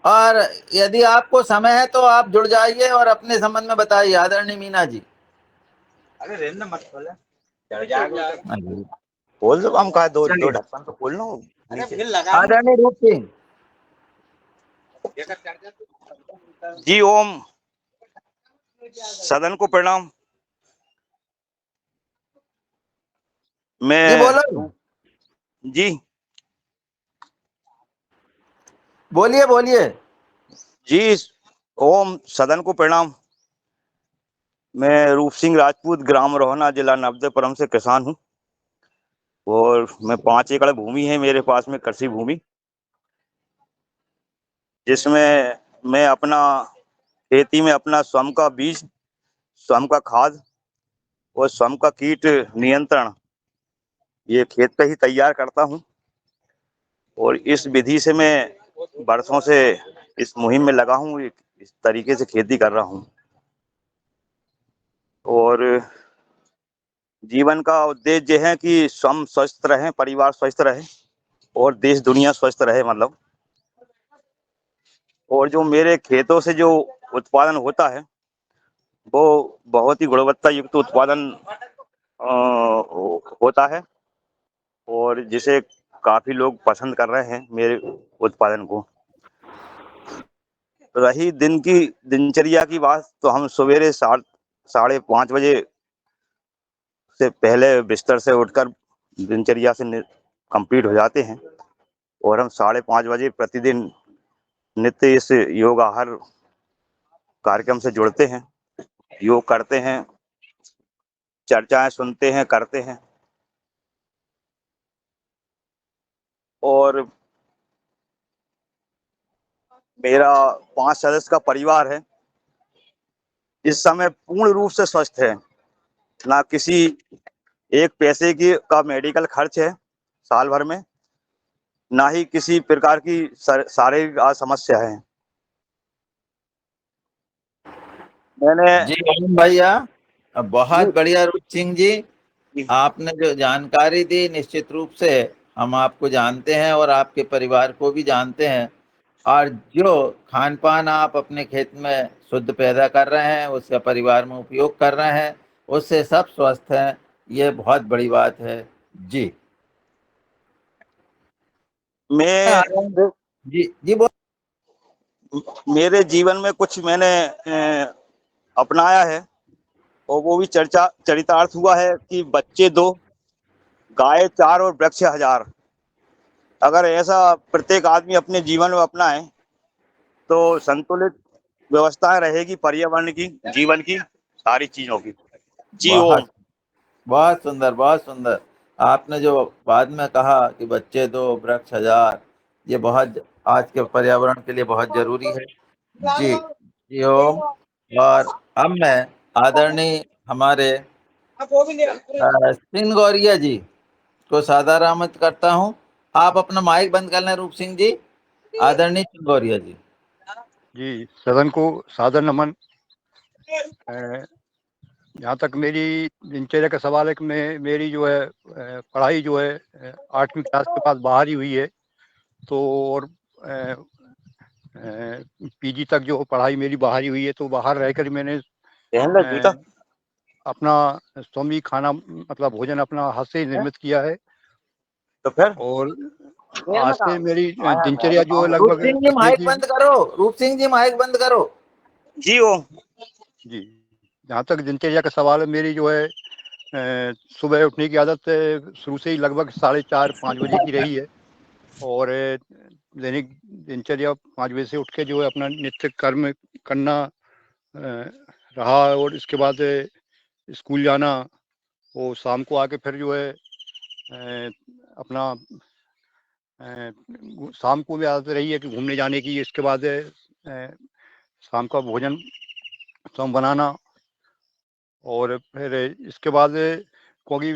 और यदि आपको समय है तो आप जुड़ जाइए और अपने संबंध में बताइए आदरणीय मीना जी। अरे रहने मत खोले, चढ़ जाएगा। खोल दो, हम कहा दो ढक्कन तो खोलना हो। आदरणीय रूप सिंह जी ओम, सदन को प्रणाम। जी मैं बोलो, जी बोलिए बोलिए। जी ओम, सदन को प्रणाम। मैं रूप सिंह राजपूत, ग्राम रोहना, जिला नवदेपुरम से किसान हूँ, और मैं 5 एकड़ भूमि है मेरे पास में, कृषि भूमि, जिसमें मैं अपना खेती में अपना स्वयं का बीज, स्वयं का खाद और स्वयं का कीट नियंत्रण ये खेत पे ही तैयार करता हूँ। और इस विधि से मैं वर्षों से इस मुहिम में लगा हूँ, इस तरीके से खेती कर रहा हूँ। और जीवन का उद्देश्य यह है कि स्वयं स्वस्थ रहें, परिवार स्वस्थ रहे और देश दुनिया स्वस्थ रहे, मतलब। और जो मेरे खेतों से जो उत्पादन होता है वो बहुत ही गुणवत्ता युक्त उत्पादन होता है, और जिसे काफी लोग पसंद कर रहे हैं मेरे उत्पादन को। रही दिन की दिनचर्या की बात, तो हम सवेरे 5:30 बजे से पहले बिस्तर से उठकर दिनचर्या से कंप्लीट हो जाते हैं, और हम 5:30 बजे प्रतिदिन नित्य इस योग आहार कार्यक्रम से जुड़ते हैं, योग करते हैं, चर्चाएं सुनते हैं, करते हैं। और मेरा 5 सदस्य का परिवार है, इस समय पूर्ण रूप से स्वस्थ है। ना किसी एक पैसे की का मेडिकल खर्च है साल भर में, ना ही किसी प्रकार की शारीरिक समस्या है। मैंने जी ओम भैया, बहुत बढ़िया रूप सिंह जी, आपने जो जानकारी दी, निश्चित रूप से हम आपको जानते हैं और आपके परिवार को भी जानते हैं, और जो खान पान आप अपने खेत में शुद्ध पैदा कर रहे हैं, उसका परिवार में उपयोग कर रहे हैं, उससे सब स्वस्थ हैं, ये बहुत बड़ी बात है जी। मैं जी जी बोल। मेरे जीवन में कुछ मैंने अपनाया है, और वो भी चरितार्थ हुआ है कि बच्चे 2, गाय 4 और वृक्ष 1000। अगर ऐसा प्रत्येक आदमी अपने जीवन में अपनाए तो संतुलित व्यवस्था रहेगी पर्यावरण की, जीवन की, सारी चीजों की। जी ओम। बहुत सुंदर, बहुत सुंदर। आपने जो बाद में कहा कि बच्चे 2 वृक्ष 1000, ये बहुत आज के पर्यावरण के लिए बहुत जरूरी है जी। जी ओम। और अब मैं आदरणीय हमारे सिंह गौरिया जी को सादर आमंत्रित करता हूं। आप अपना माइक बंद कर लें रूप सिंह जी। आदरणीय सिंह गौरिया जी। जी, सदन को सादर नमन। जहाँ तक मेरी दिनचर्या का सवाल है कि मेरी जो है पढ़ाई जो है 8वीं क्लास के बाद बाहर ही हुई है, तो और पीजी तक जो पढ़ाई मेरी बाहर ही हुई है, तो बाहर रहकर मैंने अपना स्वयं खाना, मतलब भोजन अपना हाथ से ही निर्मित किया है। तो फिर और आज से मेरी दिनचर्या जो है रूप लगभग सिंह जी माइक बंद करो, रूप सिंह जी माइक बंद करो। जी ओम। जी, जहाँ तक दिनचर्या का सवाल है, मेरी जो है सुबह उठने की आदत शुरू से ही लगभग 4:30-5 बजे की रही है, और दैनिक दिनचर्या 5 बजे से उठ के जो है अपना नित्य कर्म करना रहा। और इसके बाद स्कूल जाना, और शाम को आके फिर जो है अपना शाम को भी आदत रही है कि घूमने जाने की। इसके बाद शाम का भोजन स्वयं बनाना, और फिर इसके बाद क्योंकि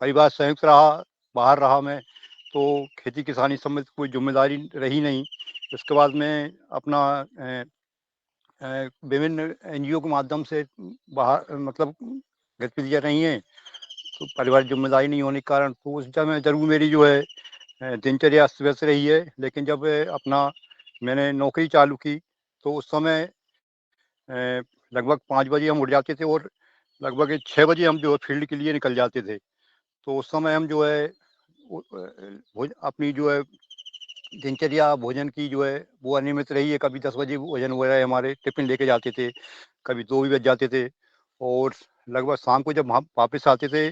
परिवार संयुक्त रहा, बाहर रहा मैं, तो खेती किसानी संबंधित कोई जिम्मेदारी रही नहीं। इसके बाद में अपना विभिन्न एनजीओ के माध्यम से बाहर मतलब गतिविधियाँ रही हैं, तो पारिवारिक जिम्मेदारी नहीं होने के कारण तो उस समय जरूर मेरी जो है दिनचर्या अस्त व्यस्त रही है। लेकिन जब अपना मैंने नौकरी चालू की तो उस समय लगभग 5 बजे हम उठ जाते थे और लगभग 6 बजे हम जो है फील्ड के लिए निकल जाते थे। तो उस समय हम जो है अपनी जो है दिनचर्या भोजन की जो है वो अनियमित रही है। कभी 10 बजे भोजन वगैरह हमारे टिफिन लेके जाते थे, कभी 2 भी बज जाते थे और लगभग शाम को जब हम वापस आते थे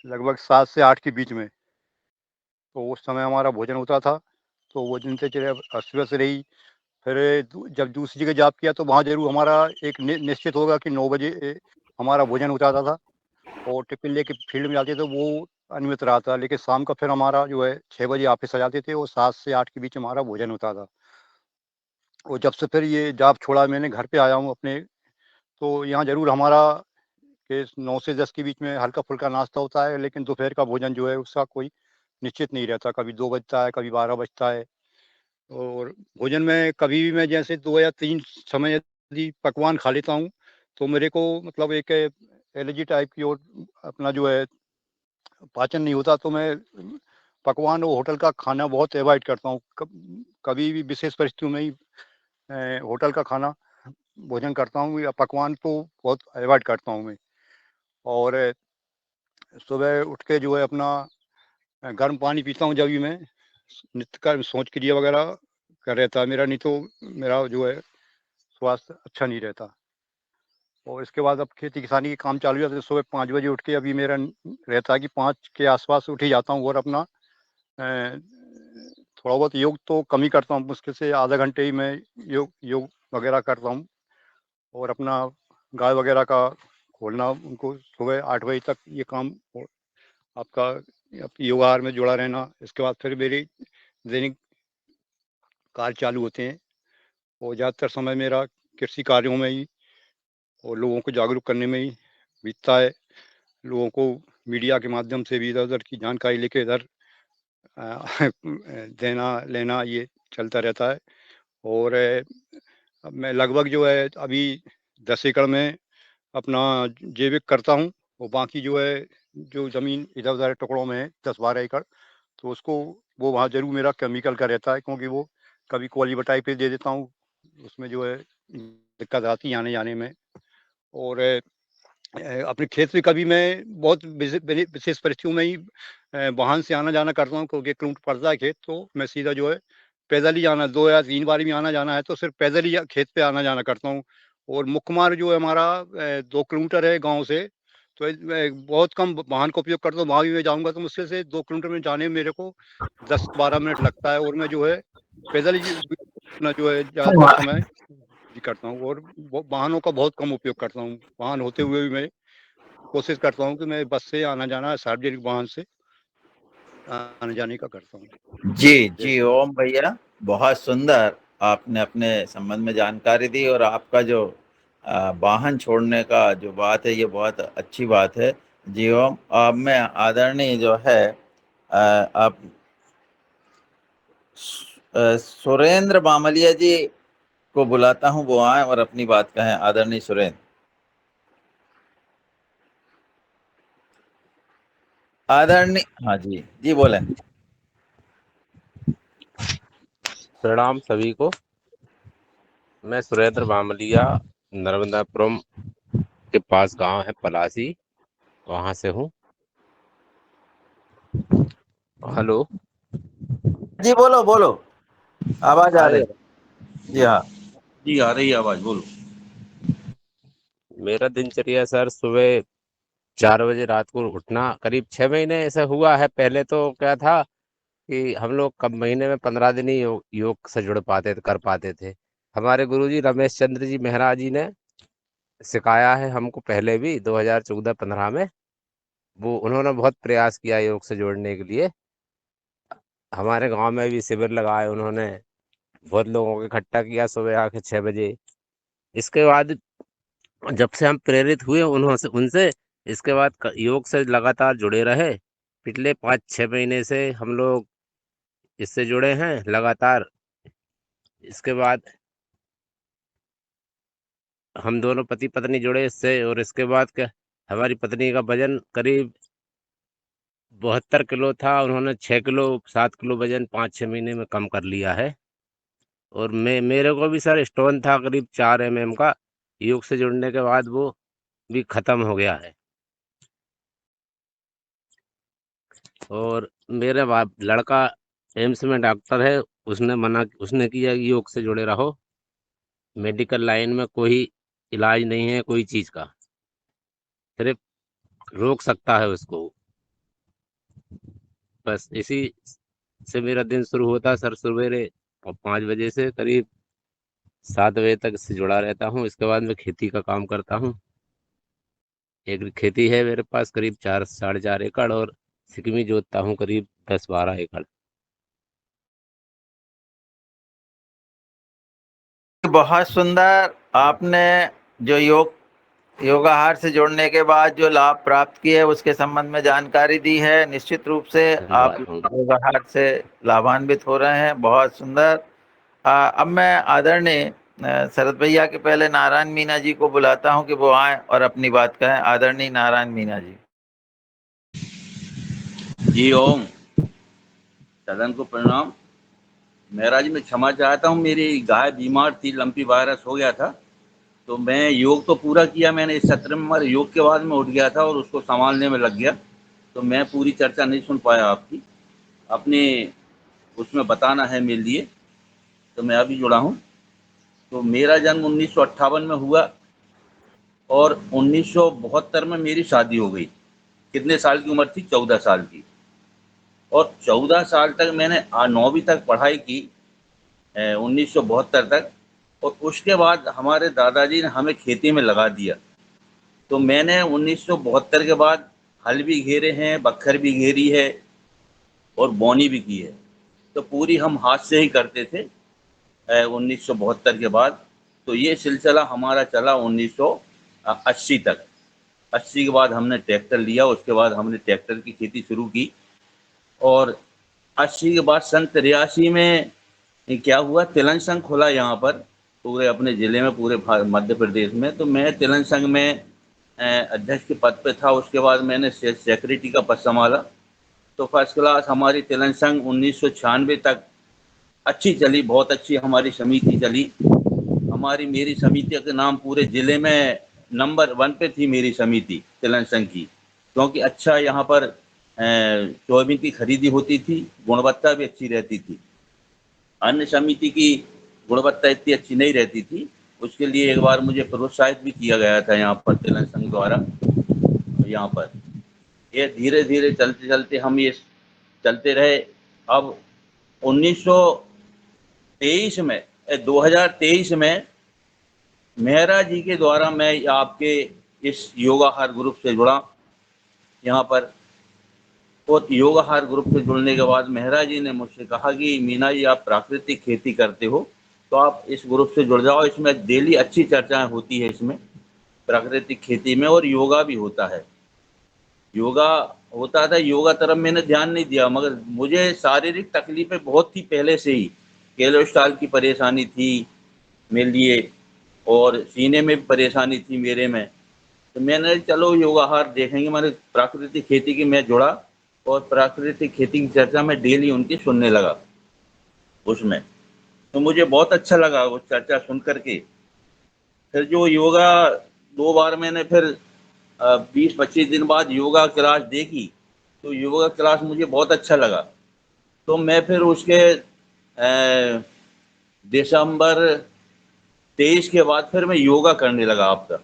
लगभग 7 से 8 के बीच में, तो उस समय हमारा भोजन होता था। तो वो दिनचर्या अस्त व्यस्त रही। फिर जब दूसरी जगह जॉब किया तो वहाँ जरूर हमारा एक निश्चित होगा कि 9 बजे हमारा भोजन हो जाता था और टिफिन लेके फील्ड में जाते थे, वो अनियमित रहा था। लेकिन शाम का फिर हमारा जो है 6 बजे ऑफिस आ जाते थे और 7 से 8 के बीच हमारा भोजन होता था। और जब से फिर ये जॉब छोड़ा मैंने घर पे आया हूँ अपने, तो यहाँ जरूर हमारा कि 9 से 10 के बीच में हल्का फुल्का नाश्ता होता है, लेकिन दोपहर का भोजन जो है उसका कोई निश्चित नहीं रहता। कभी 2 बजता है, कभी 12 बजता है। और भोजन में कभी भी मैं जैसे 2 या 3 समय यदि पकवान खा लेता हूँ तो मेरे को मतलब एक एलर्जी टाइप की और अपना जो है पाचन नहीं होता। तो मैं पकवान और होटल का खाना बहुत अवॉइड करता हूँ। कभी भी विशेष परिस्थितियों में ही होटल का खाना भोजन करता हूँ या पकवान तो बहुत अवॉइड करता हूँ मैं। और सुबह उठ के जो है अपना गर्म पानी पीता हूँ जब भी मैं नित्य का शौच क्रिया वगैरह कर रहता है मेरा, नहीं तो मेरा जो है स्वास्थ्य अच्छा नहीं रहता। और इसके बाद अब खेती किसानी के काम चालू हो जाते हैं। सुबह 5 बजे उठ के अभी मेरा रहता है कि 5 के आसपास उठ ही जाता हूँ और अपना थोड़ा बहुत योग तो कम ही करता हूँ, मुश्किल से आधा घंटे ही मैं योग वगैरह करता हूँ। और अपना गाय वगैरह का खोलना, उनको सुबह 8 बजे तक ये काम आपका योगाहार में जुड़ा रहना। इसके बाद फिर मेरी दैनिक कार्य चालू होते हैं और ज़्यादातर समय मेरा कृषि कार्यों में ही और लोगों को जागरूक करने में ही बीतता है। लोगों को मीडिया के माध्यम से भी इधर-उधर की जानकारी लेके इधर देना लेना ये चलता रहता है। और अब मैं लगभग जो है अभी 10 एकड़ में अपना जैविक करता हूँ और बाकी जो है जो ज़मीन इधर-उधर टुकड़ों में है 10-12 एकड़, तो उसको वो वहाँ ज़रूर मेरा केमिकल का रहता है, क्योंकि वो कभी क्वालीबटाई पे दे देता हूँ, उसमें जो है दिक्कत आती है आने-जाने में। और अपने खेत में कभी मैं बहुत विशेष परिस्थितियों में ही वाहन से आना-जाना करता हूँ, क्योंकि किलोमीटर पड़ता है खेत, तो मैं सीधा जो है पैदल ही जाना 2 या 3 बार भी आना-जाना है तो सिर्फ पैदल ही खेत पे आना-जाना करता हूँ। और मुख्य मार्ग जो है हमारा 2 किलोमीटर है गाँव से, तो मैं बहुत कम वाहन का उपयोग करता हूँ। वहाँ भी मैं जाऊँगा तो मुश्किल से 2 किलोमीटर में जाने में मेरे को 10-12 मिनट लगता है और मैं जो है पैदल ही अपना जो है ज़्यादातर समय जी करता हूँ और वाहनों का बहुत कम उपयोग करता हूँ। वाहन होते हुए भी मैं कोशिश करता हूँ कि मैं बस से आना-जाना, सार्वजनिक वाहन से आने-जाने का करता हूँ। जी, जी, ओम भैया, बहुत सुंदर आपने अपने संबंध में जानकारी दी और आपका जो वाहन छोड़ने का जो बात है, ये बहुत अच्छी बात है। जी ओम, अब मैं आदरणीय जो है आप सुरेंद्र बामलिया जी को बुलाता हूँ, वो आए और अपनी बात कहें। आदरणीय सुरेंद्र। आदरणीय, हाँ जी, जी बोलें। प्रणाम सभी को। मैं सुरेंद्र बामलिया, नर्मदापुरम के पास गांव है पलासी, वहां से हूँ। हेलो जी बोलो बोलो, आवाज आ आ रही रही है। जी हाँ। जी आ रही है आवाज, बोलो। मेरा दिनचर्या सर सुबह 4 बजे रात को उठना, करीब 6 महीने ऐसा हुआ है। पहले तो क्या था कि हम लोग कब महीने में 15 दिन ही योग से जुड़ पाते थे, कर पाते थे। हमारे गुरुजी रमेश चंद्र जी मेहरा जी ने सिखाया है हमको, पहले भी 2014-15 में वो उन्होंने बहुत प्रयास किया योग से जोड़ने के लिए। हमारे गांव में भी शिविर लगाए उन्होंने, बहुत लोगों को इकट्ठा किया सुबह आके 6 बजे। इसके बाद जब से हम प्रेरित हुए उन्होंने उनसे, इसके बाद योग से लगातार जुड़े रहे। पिछले 5-6 महीने से हम लोग इससे जुड़े हैं लगातार। इसके बाद हम दोनों पति पत्नी जुड़े इससे, और इसके बाद क्या, हमारी पत्नी का वजन करीब 72 किलो था, उन्होंने 6 किलो 7 किलो वजन 5-6 महीने में कम कर लिया है। और मेरे को भी सर स्टोन था करीब 4 mm का, योग से जुड़ने के बाद वो भी खत्म हो गया है। और मेरे लड़का एम्स में डॉक्टर है, उसने किया कि योग से जुड़े रहो, मेडिकल लाइन में कोई इलाज नहीं है कोई चीज का, सिर्फ रोक सकता है उसको। बस इसी से मेरा दिन शुरू होता है सर, सवेरे 5 बजे से करीब 7 बजे तक इससे जुड़ा रहता हूँ। इसके बाद मैं खेती का काम करता हूँ। एक खेती है मेरे पास करीब 4-4.5 एकड़, और सिकमी जोतता हूँ करीब 10-12 एकड़। बहुत सुंदर। आपने जो योगाहार से जुड़ने के बाद जो लाभ प्राप्त किए उसके संबंध में जानकारी दी है। निश्चित रूप से आप योगाहार से लाभान्वित हो रहे हैं। बहुत सुंदर। अब मैं आदरणीय शरद भैया के पहले नारायण मीना जी को बुलाता हूं कि वो आए और अपनी बात कहें। आदरणीय नारायण मीना जी। जी ओम, सदन को प्रणाम। महाराज मैं क्षमा चाहता हूँ, मेरी गाय बीमार थी, लंपी वायरस हो गया था, तो मैं योग तो पूरा किया मैंने इस सत्र में, मगर योग के बाद मैं उठ गया था और उसको संभालने में लग गया, तो मैं पूरी चर्चा नहीं सुन पाया आपकी। अपने उसमें बताना है मेरे लिए, तो मैं अभी जुड़ा हूँ। तो मेरा जन्म 1958 में हुआ और 1972 में मेरी शादी हो गई। कितने साल की उम्र थी? 14 साल की। और 14 साल तक मैंने 9वीं तक पढ़ाई की, 1972 तक। और उसके बाद हमारे दादाजी ने हमें खेती में लगा दिया, तो मैंने 1972 के बाद हल भी घेरे हैं, बखर भी घेरी है और बोनी भी की है। तो पूरी हम हाथ से ही करते थे 1972 के बाद। तो ये सिलसिला हमारा चला 1980 तक। 80 के बाद हमने ट्रैक्टर लिया, उसके बाद हमने ट्रैक्टर की खेती शुरू की। और 80 के बाद सन 83 में क्या हुआ, तिलन संघ खुला यहाँ पर पूरे अपने ज़िले में, पूरे मध्य प्रदेश में। तो मैं तिलन संघ में अध्यक्ष के पद पे था। उसके बाद मैंने सेक्रेटरी का पद संभाला। तो फर्स्ट क्लास हमारी तिलन संघ 1996 तक अच्छी चली, बहुत अच्छी हमारी समिति चली। मेरी समिति के नाम पूरे ज़िले में नंबर 1 पे थी मेरी समिति तिलन संघ की, क्योंकि अच्छा यहाँ पर सोयाबीन की खरीदी होती थी, गुणवत्ता भी अच्छी रहती थी। अन्य समिति की गुणवत्ता इतनी अच्छी नहीं रहती थी। उसके लिए एक बार मुझे प्रोत्साहित भी किया गया था यहाँ पर तिलन संघ द्वारा। यहाँ पर ये धीरे धीरे चलते चलते हम ये चलते रहे। अब 2023 में मेहरा जी के द्वारा मैं आपके इस योगाहार ग्रुप से जुड़ा यहाँ पर। और योगाहार ग्रुप से जुड़ने के बाद मेहरा जी ने मुझसे कहा कि मीना जी आप प्राकृतिक खेती करते हो, तो आप इस ग्रुप से जुड़ जाओ, इसमें डेली अच्छी चर्चाएं होती है इसमें प्राकृतिक खेती में, और योगा भी होता है। योगा होता था, योगा तरफ मैंने ध्यान नहीं दिया, मगर मुझे शारीरिक तकलीफें बहुत थी पहले से ही। कोलेस्ट्रॉल की परेशानी थी मेरे लिए और सीने में भी परेशानी थी मेरे में। तो मैंने चलो योगाहार देखेंगे, मैंने प्राकृतिक खेती की मैं जुड़ा और प्राकृतिक खेती की चर्चा में डेली उनकी सुनने लगा उसमें। तो मुझे बहुत अच्छा लगा वो चर्चा सुन करके। फिर जो योगा 2 बार मैंने फिर 20-25 दिन बाद योगा क्लास देखी, तो योगा क्लास मुझे बहुत अच्छा लगा। तो मैं फिर उसके दिसंबर 23 के बाद फिर मैं योगा करने लगा आपका।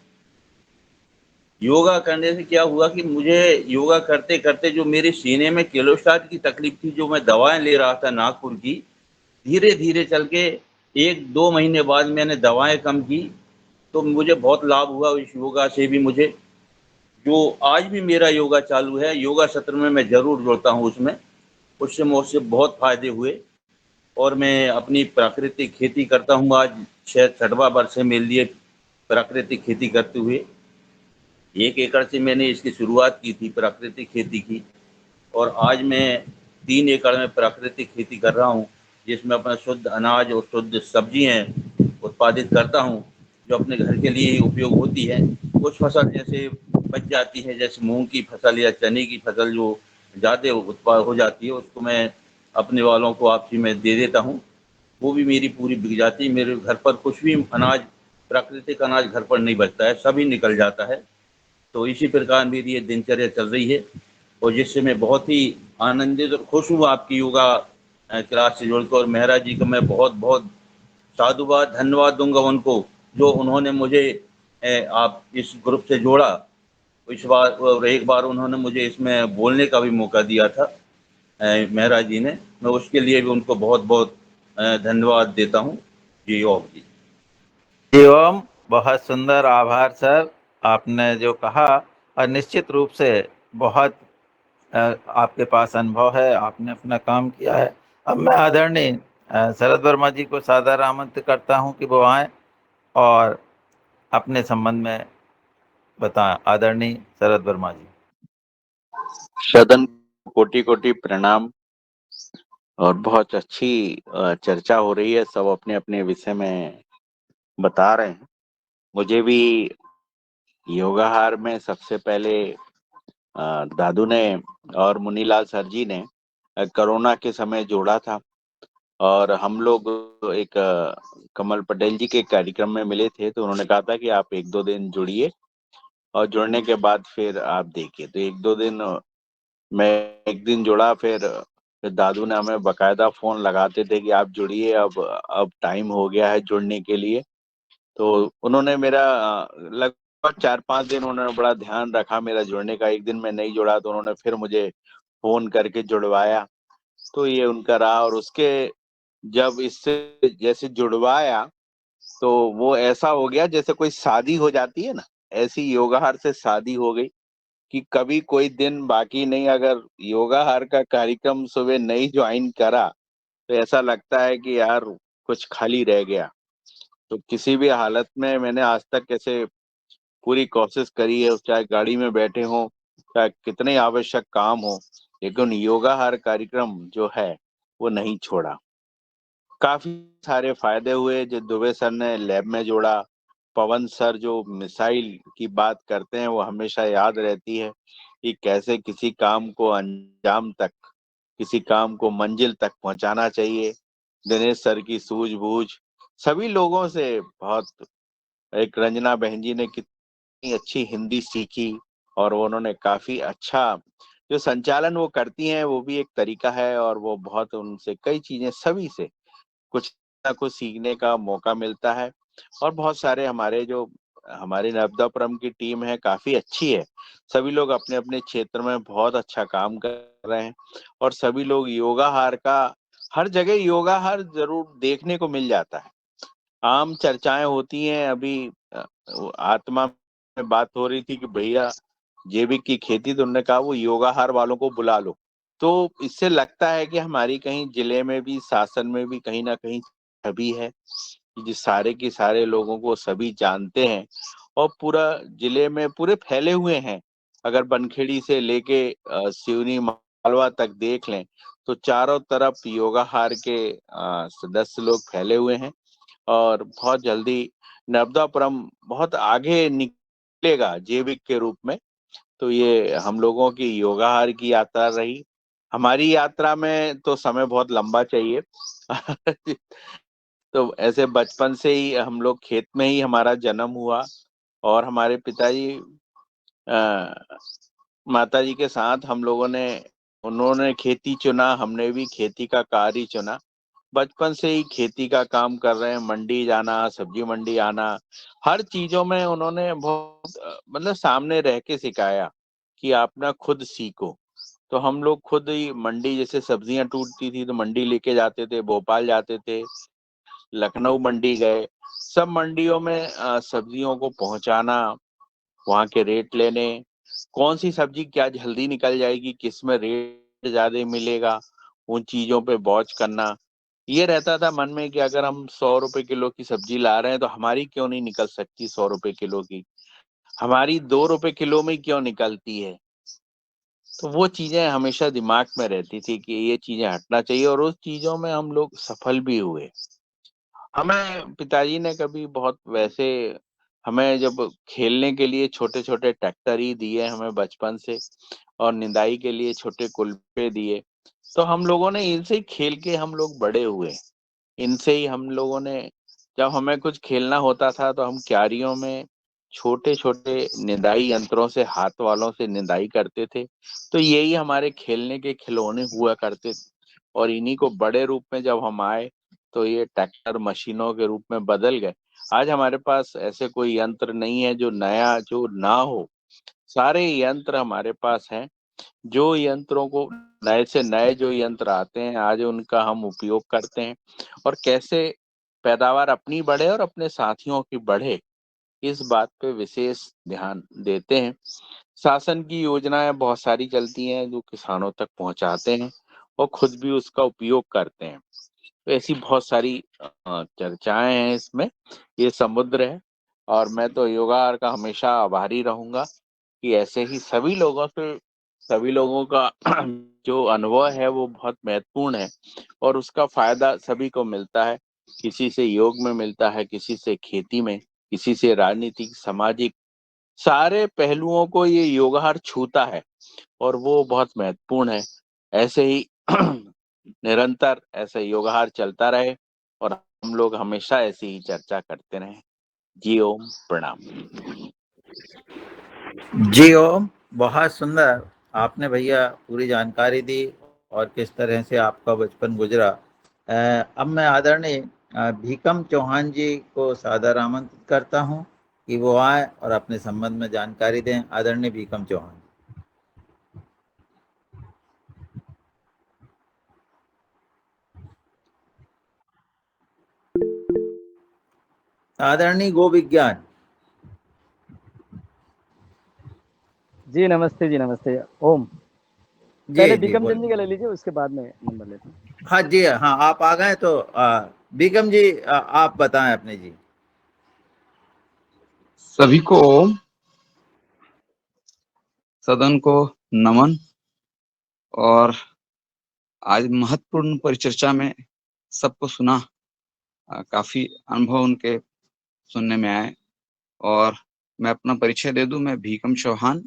योगा करने से क्या हुआ कि मुझे योगा करते करते जो मेरे सीने में कोलेस्ट्रॉल की तकलीफ थी, जो मैं दवाएं ले रहा था नागपुर की, धीरे धीरे चल के 1-2 महीने बाद मैंने दवाएं कम की, तो मुझे बहुत लाभ हुआ इस योगा से भी। मुझे जो आज भी मेरा योगा चालू है, योगा सत्र में मैं ज़रूर जुड़ता हूँ उससे मुझसे बहुत फायदे हुए। और मैं अपनी प्राकृतिक खेती करता हूँ, आज 6वां वर्ष है मेरे लिए प्राकृतिक खेती करते हुए। 1 एकड़ से मैंने इसकी शुरुआत की थी प्राकृतिक खेती की, और आज मैं 3 एकड़ में प्राकृतिक खेती कर रहा हूँ, जिसमें अपना शुद्ध अनाज और शुद्ध सब्जियाँ उत्पादित करता हूँ, जो अपने घर के लिए ही उपयोग होती है। कुछ फसल जैसे बच जाती है, जैसे मूँग की फसल या चने की फसल जो ज़्यादा उत्पाद हो जाती है, उसको मैं अपने वालों को आपसी में दे देता हूँ। वो भी मेरी पूरी बिक जाती है। मेरे घर पर कुछ भी अनाज, प्राकृतिक अनाज घर पर नहीं बचता है, सभी निकल जाता है। तो इसी प्रकार मेरी ये दिनचर्या चल रही है, और जिससे मैं बहुत ही आनंदित और खुश हूँ आपकी योगा क्लास से जुड़कर। और मेहरा जी को मैं बहुत बहुत साधुवाद, धन्यवाद दूंगा उनको, जो उन्होंने मुझे आप इस ग्रुप से जोड़ा। इस बार और एक बार उन्होंने मुझे इसमें बोलने का भी मौका दिया था मेहरा जी ने। मैं उसके लिए भी उनको बहुत बहुत धन्यवाद देता हूँ। जी ओम जी। जी ओम, बहुत सुंदर, आभार सर, आपने जो कहा। और निश्चित रूप से बहुत आपके पास अनुभव है, आपने अपना काम किया है। अब मैं आदरणीय शरद वर्मा जी को सादर आमंत्रित करता हूं कि वो आए और अपने संबंध में बताएं। आदरणीय शरद वर्मा जी। सदन कोटि कोटि प्रणाम। और बहुत अच्छी चर्चा हो रही है, सब अपने अपने विषय में बता रहे हैं। मुझे भी योगाहार में सबसे पहले दादू ने और मुनीलाल सर जी ने कोरोना के समय जोड़ा था, और हम लोग एक कमल पटेल जी के कार्यक्रम में मिले थे, तो उन्होंने कहा था कि आप 1-2 दिन जुड़िए और जुड़ने के बाद फिर आप देखिए। तो 1-2 दिन मैं एक दिन जुड़ा, फिर दादू ने हमें बकायदा फोन लगाते थे कि आप जुड़िए, अब टाइम हो गया है जुड़ने के लिए। तो उन्होंने मेरा लगभग 4-5 दिन उन्होंने बड़ा ध्यान रखा मेरा जुड़ने का। एक दिन मैं नहीं जुड़ा तो उन्होंने फिर मुझे फोन करके जुड़वाया। तो ये उनका रहा, और उसके जब इससे जैसे जुड़वाया तो वो ऐसा हो गया जैसे कोई शादी हो जाती है ना, ऐसी योगाहार से शादी हो गई कि कभी कोई दिन बाकी नहीं। अगर योगाहार का कार्यक्रम सुबह नहीं ज्वाइन करा तो ऐसा लगता है कि यार कुछ खाली रह गया। तो किसी भी हालत में मैंने आज तक ऐसे पूरी कोशिश करी है, चाहे गाड़ी में बैठे हों, चाहे कितने आवश्यक काम हो, लेकिन योगाहार कार्यक्रम जो है वो नहीं छोड़ा। काफी सारे फायदे हुए। जो दुबे सर ने लैब में जोड़ा, पवन सर जो मिसाइल की बात करते हैं वो हमेशा याद रहती है कि कैसे किसी काम को अंजाम तक, किसी काम को मंजिल तक पहुंचाना चाहिए। दिनेश सर की सूझबूझ, सभी लोगों से बहुत, एक रंजना बहन जी ने कितनी अच्छी हिंदी सीखी, और उन्होंने काफी अच्छा जो संचालन वो करती हैं वो भी एक तरीका है, और वो बहुत, उनसे कई चीजें सभी से कुछ ना कुछ सीखने का मौका मिलता है। और बहुत सारे हमारे नर्मदापुरम की टीम है, काफी अच्छी है। सभी लोग अपने अपने क्षेत्र में बहुत अच्छा काम कर रहे हैं, और सभी लोग योगाहार का, हर जगह योगाहार जरूर देखने को मिल जाता है। आम चर्चाएं होती हैं। अभी आत्मा में बात हो रही थी कि भैया जैविक की खेती, तो उन्होंने कहा वो योगाहार वालों को बुला लो। तो इससे लगता है कि हमारी कहीं जिले में भी, शासन में भी कहीं ना कहीं छवि है कि जिस सारे के सारे लोगों को सभी जानते हैं, और पूरा जिले में पूरे फैले हुए हैं। अगर बनखेड़ी से लेके सिवनी मालवा तक देख लें तो चारों तरफ योगाहार के सदस्य लोग फैले हुए हैं, और बहुत जल्दी नर्मदापुरम बहुत आगे निकलेगा जैविक के रूप में। तो ये हम लोगों की योगाहार की यात्रा रही। हमारी यात्रा में तो समय बहुत लंबा चाहिए तो ऐसे बचपन से ही हम लोग खेत में ही हमारा जन्म हुआ, और हमारे पिताजी माताजी के साथ हम लोगों ने, उन्होंने खेती चुना, हमने भी खेती का कार्य ही चुना। बचपन से ही खेती का काम कर रहे हैं, मंडी जाना, सब्जी मंडी आना, हर चीजों में उन्होंने बहुत मतलब सामने रह के सिखाया कि आप ना खुद सीखो। तो हम लोग खुद ही मंडी, जैसे सब्जियां टूटती थी तो मंडी लेके जाते थे, भोपाल जाते थे, लखनऊ मंडी गए, सब मंडियों में सब्जियों को पहुंचाना, वहां के रेट लेने, कौन सी सब्जी क्या जल्दी निकल जाएगी, किस में रेट ज्यादा मिलेगा, उन चीजों पे वॉच करना। ये रहता था मन में कि अगर हम 100 रुपए किलो की सब्जी ला रहे हैं तो हमारी क्यों नहीं निकल सकती 100 रुपए किलो की, हमारी 2 रुपए किलो में क्यों निकलती है। तो वो चीजें हमेशा दिमाग में रहती थी कि ये चीजें हटना चाहिए, और उस चीजों में हम लोग सफल भी हुए। हमें पिताजी ने कभी बहुत वैसे, हमें जब खेलने के लिए छोटे छोटे ट्रैक्टर ही दिए हमें बचपन से, और निदाई के लिए छोटे कुल्पे दिए, तो हम लोगों ने इनसे ही खेल के हम लोग बड़े हुए। इनसे ही हम लोगों ने, जब हमें कुछ खेलना होता था तो हम क्यारियों में छोटे छोटे निदाई यंत्रों से, हाथ वालों से निदाई करते थे। तो यही हमारे खेलने के खिलौने हुआ करते थे, और इन्हीं को बड़े रूप में जब हम आए तो ये ट्रैक्टर मशीनों के रूप में बदल गए। आज हमारे पास ऐसे कोई यंत्र नहीं है जो नया, जो ना हो। सारे यंत्र हमारे पास हैं। जो यंत्रों को, नए से नए जो यंत्र आते हैं आज उनका हम उपयोग करते हैं, और कैसे पैदावार अपनी बढ़े और अपने साथियों की बढ़े, इस बात पे विशेष ध्यान देते हैं। शासन की योजनाएं बहुत सारी चलती हैं जो किसानों तक पहुंचाते हैं, और खुद भी उसका उपयोग करते हैं। तो ऐसी बहुत सारी चर्चाएं हैं इसमें। ये समुद्र है, और मैं तो योगा का हमेशा आभारी रहूंगा कि ऐसे ही सभी लोगों से, सभी लोगों का जो अनुभव है वो बहुत महत्वपूर्ण है, और उसका फायदा सभी को मिलता है। किसी से योग में मिलता है, किसी से खेती में, किसी से राजनीतिक, सामाजिक, सारे पहलुओं को ये योगाहार छूता है, और वो बहुत महत्वपूर्ण है। ऐसे ही निरंतर ऐसे योगाहार चलता रहे, और हम लोग हमेशा ऐसी ही चर्चा करते रहें। जी ओम, प्रणाम। जी ओम, बहुत सुंदर आपने भैया पूरी जानकारी दी और किस तरह से आपका बचपन गुजरा। अब मैं आदरणीय भीकम चौहान जी को सादर आमंत्रित करता हूं कि वो आए और अपने संबंध में जानकारी दें। आदरणीय भीकम चौहान। आदरणीय गो विज्ञान। जी नमस्ते, जी नमस्ते। ओम, जी पहले जी बीकम चंद जी का बोलिए। ले लीजिए, उसके बाद में नंबर लेता हूँ। हाँ जी, हाँ आप आ गए तो बीकम जी आप बताएं अपने जी। सभी को ओम, सदन को नमन। और आज महत्वपूर्ण परिचर्चा में सबको सुना, काफी अनुभव उनके सुनने में आए। और मैं अपना परिचय दे दूं, मैं भीकम चौहान,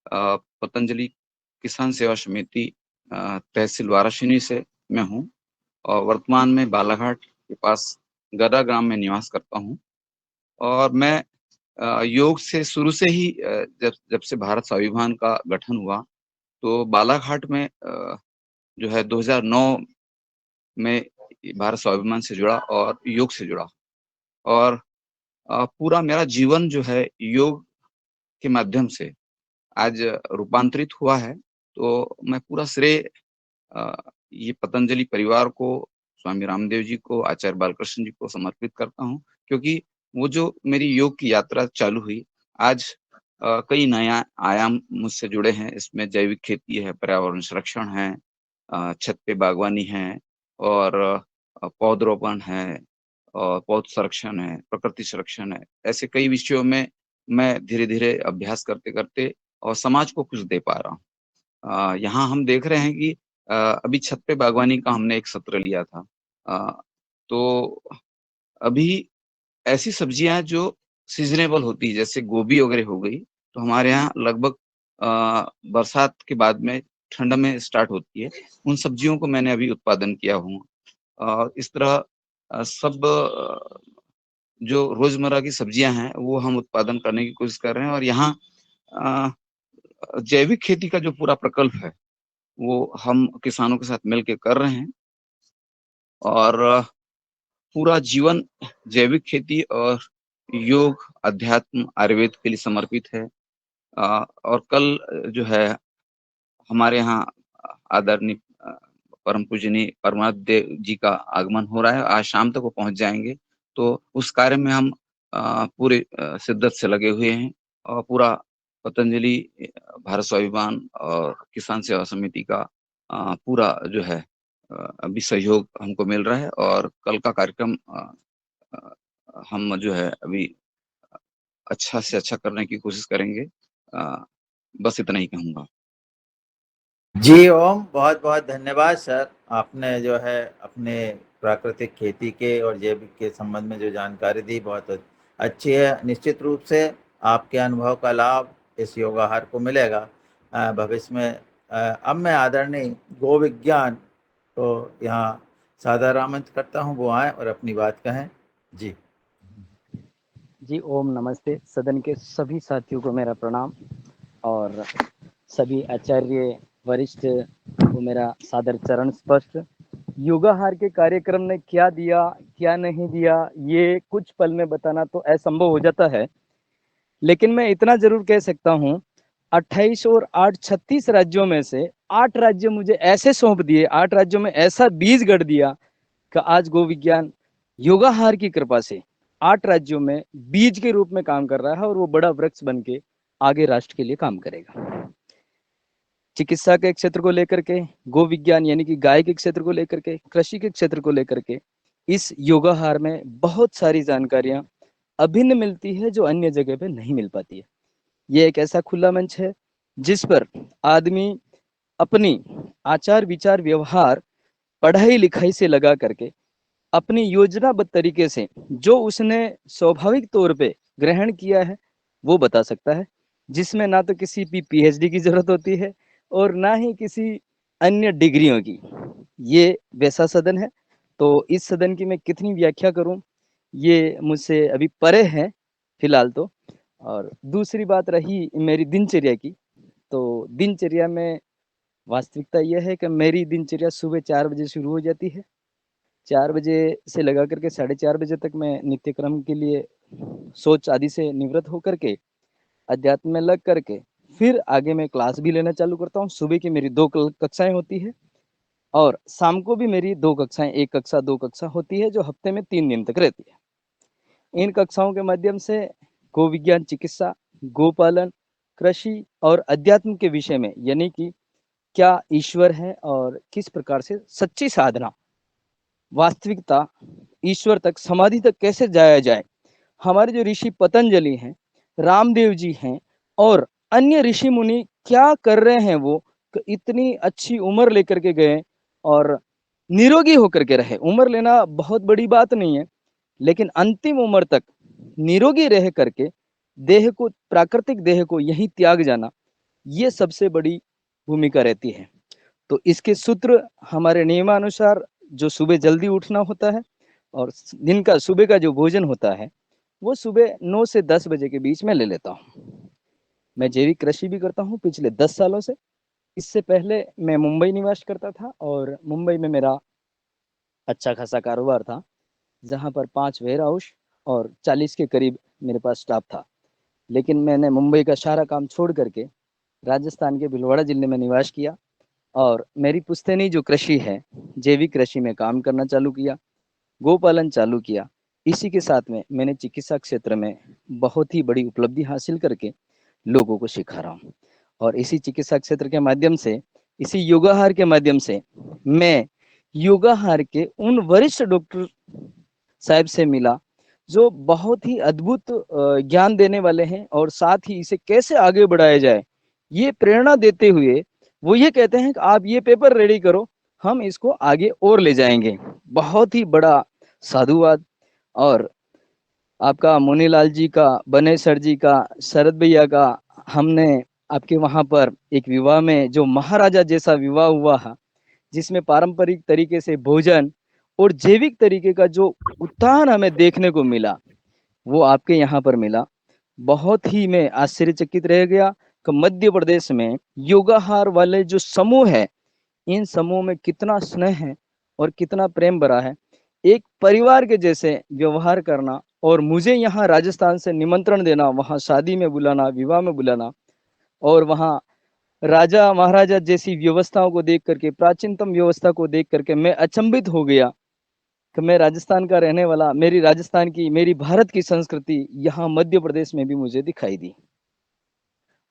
पतंजलि किसान सेवा समिति तहसील वाराणसी से मैं हूं, और वर्तमान में बालाघाट के पास गदा ग्राम में निवास करता हूं। और मैं योग से शुरू से ही, जब जब से भारत स्वाभिमान का गठन हुआ तो बालाघाट में जो है 2009 में भारत स्वाभिमान से जुड़ा और योग से जुड़ा। और पूरा मेरा जीवन जो है योग के माध्यम से आज रूपांतरित हुआ है। तो मैं पूरा श्रेय ये पतंजलि परिवार को, स्वामी रामदेव जी को, आचार्य बालकृष्ण जी को समर्पित करता हूँ, क्योंकि वो जो मेरी योग की यात्रा चालू हुई, आज कई नया आयाम मुझसे जुड़े हैं। इसमें जैविक खेती है, पर्यावरण संरक्षण है, छत पे बागवानी है, और पौधरोपण है, और पौध संरक्षण है, प्रकृति संरक्षण है। ऐसे कई विषयों में मैं धीरे धीरे अभ्यास करते करते और समाज को कुछ दे पा रहा हूँ। यहाँ हम देख रहे हैं कि अभी छत पे बागवानी का हमने एक सत्र लिया था। तो अभी ऐसी सब्जियां हैं जो सीजनेबल होती है, जैसे गोभी वगैरह हो गई, तो हमारे यहाँ लगभग बरसात के बाद में ठंड में स्टार्ट होती है। उन सब्जियों को मैंने अभी उत्पादन किया हूँ। और इस तरह सब जो रोजमर्रा की सब्जियां हैं वो हम उत्पादन करने की कोशिश कर रहे हैं। और यहाँ अ, जैविक खेती का जो पूरा प्रकल्प है वो हम किसानों के साथ मिलकर कर रहे हैं। और पूरा जीवन जैविक खेती और योग, अध्यात्म, आयुर्वेद के लिए समर्पित है। और कल जो है हमारे यहाँ आदरणीय परम पूजनीय परमात्म देव जी का आगमन हो रहा है। आज शाम तक वो पहुंच जाएंगे। तो उस कार्य में हम पूरे शिद्दत से लगे हुए हैं। और पूरा पतंजलि, भारत स्वाभिमान और किसान सेवा समिति का पूरा जो है अभी सहयोग हमको मिल रहा है। और कल का कार्यक्रम हम जो है अभी अच्छा से अच्छा करने की कोशिश करेंगे। बस इतना ही कहूंगा। जी ओम, बहुत बहुत धन्यवाद सर। आपने जो है अपने प्राकृतिक खेती के और जैविक के संबंध में जो जानकारी दी बहुत अच्छी है। निश्चित रूप से आपके अनुभव का लाभ इस योगाहार को मिलेगा भविष्य में। अब मैं आदरणीय गो विज्ञान को यहाँ सादर आमंत्रित करता हूँ, वो आए और अपनी बात कहें। जी जी ओम नमस्ते। सदन के सभी साथियों को मेरा प्रणाम और सभी आचार्य वरिष्ठ को मेरा सादर चरण स्पर्श। योगाहार के कार्यक्रम ने क्या दिया क्या नहीं दिया ये कुछ पल में बताना तो असंभव हो जाता है, लेकिन मैं इतना जरूर कह सकता हूँ 28 और 8 36 राज्यों में से 8 राज्य मुझे ऐसे सौंप दिए, 8 राज्यों में ऐसा बीज गढ़ दिया कि आज गो विज्ञान योगाहार की कृपा से 8 राज्यों में बीज के रूप में काम कर रहा है और वो बड़ा वृक्ष बन के आगे राष्ट्र के लिए काम करेगा। चिकित्सा के क्षेत्र को लेकर के, गो विज्ञान यानी कि गाय के क्षेत्र को लेकर के, कृषि के क्षेत्र को लेकर के इस योगाहार में बहुत सारी जानकारियां अभिन्न मिलती है जो अन्य जगह पे नहीं मिल पाती है। ये एक ऐसा खुला मंच है जिस पर आदमी अपनी आचार विचार व्यवहार पढ़ाई लिखाई से लगा करके अपनी योजनाबद्ध तरीके से जो उसने स्वाभाविक तौर पे ग्रहण किया है वो बता सकता है, जिसमें ना तो किसी की पीएचडी की जरूरत होती है और ना ही किसी अन्य डिग्रियों की। ये वैसा सदन है, तो इस सदन की मैं कितनी व्याख्या करूं ये मुझसे अभी परे है फिलहाल तो। और दूसरी बात रही मेरी दिनचर्या की, तो दिनचर्या में वास्तविकता यह है कि मेरी दिनचर्या सुबह 4 बजे शुरू हो जाती है। 4 बजे से लगा करके 4:30 बजे तक मैं नित्य क्रम के लिए सोच आदि से निवृत्त होकर के अध्यात्म में लग करके फिर आगे मैं क्लास भी लेना चालू करता हूँ। सुबह की मेरी 2 कक्षाएं होती है और शाम को भी मेरी 2 कक्षाएं, 1 कक्षा 2 कक्षा होती है जो हफ्ते में 3 दिन तक रहती है। इन कक्षाओं के माध्यम से गो विज्ञान, चिकित्सा, गोपालन, कृषि और अध्यात्म के विषय में यानी कि क्या ईश्वर है और किस प्रकार से सच्ची साधना, वास्तविकता, ईश्वर तक, समाधि तक कैसे जाया जाए। हमारे जो ऋषि पतंजलि हैं, रामदेव जी हैं और अन्य ऋषि मुनि क्या कर रहे हैं, वो इतनी अच्छी उम्र लेकर के गए और निरोगी होकर के रहे। उम्र लेना बहुत बड़ी बात नहीं है, लेकिन अंतिम उम्र तक निरोगी रह करके देह को, प्राकृतिक देह को यही त्याग जाना, ये सबसे बड़ी भूमिका रहती है। तो इसके सूत्र हमारे नियमानुसार जो सुबह जल्दी उठना होता है और दिन का सुबह का जो भोजन होता है वो सुबह 9 से 10 बजे के बीच में ले लेता हूँ। मैं जैविक कृषि भी करता हूँ पिछले 10 सालों से। इससे पहले मैं मुंबई निवास करता था और मुंबई में मेरा अच्छा खासा कारोबार था, जहाँ पर 5 वेयर हाउस और 40 के करीब मेरे पास स्टाफ था। लेकिन मैंने मुंबई का सारा काम छोड़ करके राजस्थान के भिलवाड़ा जिले में निवास किया और मेरी पुश्तैनी जो कृषि है, जैविक कृषि में काम करना चालू किया, गोपालन चालू किया। इसी के साथ में मैंने चिकित्सा क्षेत्र में बहुत ही बड़ी उपलब्धि हासिल करके लोगों को सिखा रहा हूँ। और इसी चिकित्सा क्षेत्र के माध्यम से, इसी योगाहार के माध्यम से मैं योगाहार के उन वरिष्ठ डॉक्टर साहब से मिला जो बहुत ही अद्भुत ज्ञान देने वाले हैं और साथ ही इसे कैसे आगे बढ़ाया जाए ये प्रेरणा देते हुए वो ये कहते हैं कि आप ये पेपर रेडी करो, हम इसको आगे और ले जाएंगे। बहुत ही बड़ा साधुवाद। और आपका मुनीलाल जी का, बने सर जी का, शरद भैया का, हमने आपके वहां पर एक विवाह में जो महाराजा जैसा विवाह हुआ है, जिसमें पारंपरिक तरीके से भोजन और जैविक तरीके का जो उत्थान हमें देखने को मिला, वो आपके यहाँ पर मिला। बहुत ही मैं आश्चर्यचकित रह गया कि मध्य प्रदेश में योगाहार वाले जो समूह है, इन समूह में कितना स्नेह है और कितना प्रेम भरा है। एक परिवार के जैसे व्यवहार करना और मुझे यहाँ राजस्थान से निमंत्रण देना, वहाँ शादी में बुलाना, विवाह में बुलाना और वहाँ राजा महाराजा जैसी व्यवस्थाओं को देख करके, प्राचीनतम व्यवस्था को देख करके मैं अचंभित हो गया कि मैं राजस्थान का रहने वाला, मेरी राजस्थान की, मेरी भारत की संस्कृति यहाँ मध्य प्रदेश में भी मुझे दिखाई दी।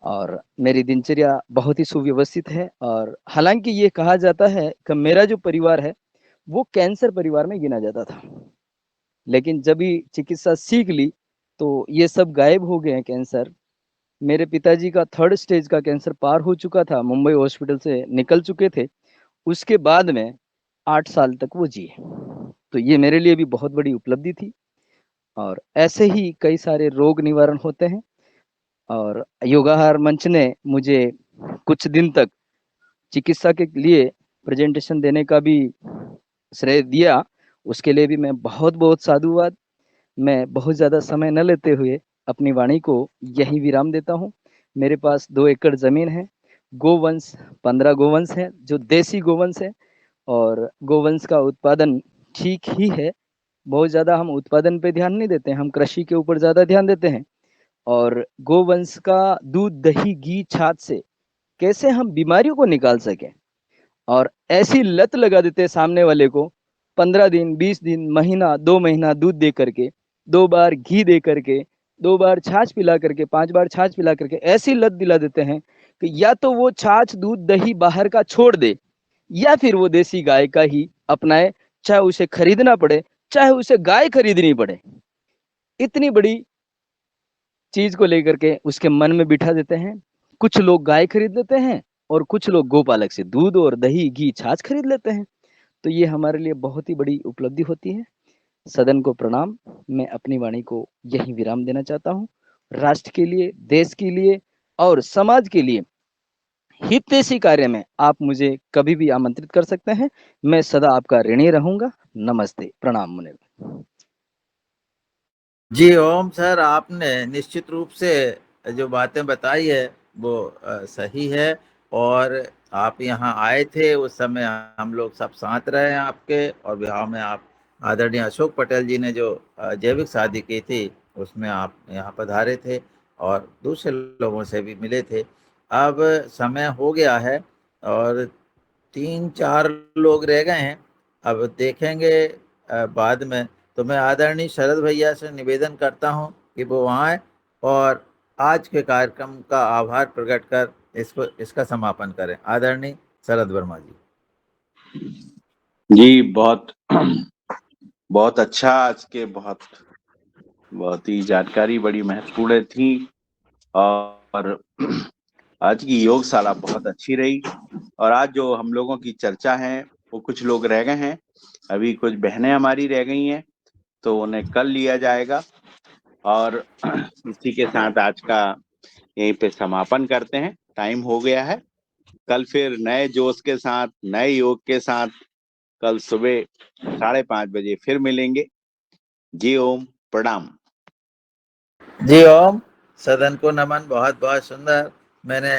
और मेरी दिनचर्या बहुत ही सुव्यवस्थित है। और हालांकि ये कहा जाता है कि मेरा जो परिवार है वो कैंसर परिवार में गिना जाता था, लेकिन जब भी चिकित्सा सीख ली तो ये सब गायब हो गए हैं कैंसर। मेरे पिताजी का 3rd स्टेज का कैंसर पार हो चुका था, मुंबई हॉस्पिटल से निकल चुके थे। उसके बाद में 8 साल तक वो जिए। तो ये मेरे लिए भी बहुत बड़ी उपलब्धि थी और ऐसे ही कई सारे रोग निवारण होते हैं और योगाहार मंच ने मुझे कुछ दिन तक चिकित्सा के लिए प्रेजेंटेशन देने का भी श्रेय दिया। उसके लिए भी मैं बहुत-बहुत साधुवाद। मैं बहुत ज़्यादा समय न लेते हुए अपनी वाणी को यहीं विराम देता हूँ। मेरे पास 2 एकड़ ज़मीन है। गोवंश 15 गोवंश हैं, जो देसी गोवंश है और गोवंश का उत्पादन ठीक ही है। बहुत ज़्यादा हम उत्पादन पे ध्यान नहीं देते हैं, हम कृषि के ऊपर ज़्यादा ध्यान देते हैं। और गोवंश का दूध, दही, घी, छाछ से कैसे हम बीमारियों को निकाल सकें और ऐसी लत लगा देते हैं सामने वाले को 15 दिन, 20 दिन, महीना, 2 महीना दूध दे करके, 2 बार घी दे करके, 2 बार छाछ पिला करके, 5 बार छाछ पिला करके ऐसी लत दिला देते हैं कि या तो वो छाछ, दूध, दही बाहर का छोड़ दे या फिर वो देसी गाय का ही अपनाए, चाहे उसे खरीदना पड़े, चाहे उसे गाय खरीदनी पड़े। इतनी बड़ी चीज़ को लेकर के उसके मन में बिठा देते हैं। कुछ लोग गाय खरीद लेते हैं और कुछ लोग गोपालक से दूध और दही, घी, छाछ खरीद लेते हैं। तो ये हमारे लिए बहुत ही बड़ी उपलब्धि होती है। सदन को प्रणाम। मैं अपनी वाणी को यहीं विराम देना चाहता हूँ। राष्ट्र के लिए, देश के लिए और समाज के लिए हितैषी कार्य में आप मुझे कभी भी आमंत्रित कर सकते हैं। मैं सदा आपका ऋणी रहूँगा। नमस्ते, प्रणाम मुनिवर। जी ओम सर, आपने निश्चित रूप से जो बातें बताई है वो सही है और आप यहाँ आए थे उस समय हम लोग सब साथ रहे हैं आपके और विवाह में आप आदरणीय अशोक पटेल जी ने जो जैविक शादी की थी उसमें आप यहाँ पधारे थे और दूसरे लोगों से भी मिले थे। अब समय हो गया है और 3-4 लोग रह गए हैं। अब देखेंगे बाद में। तो मैं आदरणीय शरद भैया से निवेदन करता हूं कि वो आए और आज के कार्यक्रम का आभार प्रकट कर इसका समापन करें। आदरणीय शरद वर्मा जी। जी बहुत बहुत अच्छा। आज के बहुत ही जानकारी बड़ी महत्वपूर्ण थी और आज की योगशाला बहुत अच्छी रही। और आज जो हम लोगों की चर्चा है वो कुछ लोग रह गए हैं, अभी कुछ बहनें हमारी रह गई हैं तो उन्हें कल लिया जाएगा। और इसी के साथ आज का यहीं पे समापन करते हैं। टाइम हो गया है। कल फिर नए जोश के साथ, नए योग के साथ कल सुबह 5:30 बजे फिर मिलेंगे। जी ओम, प्रणाम। जी ओम। सदन को नमन। बहुत बहुत सुंदर। मैंने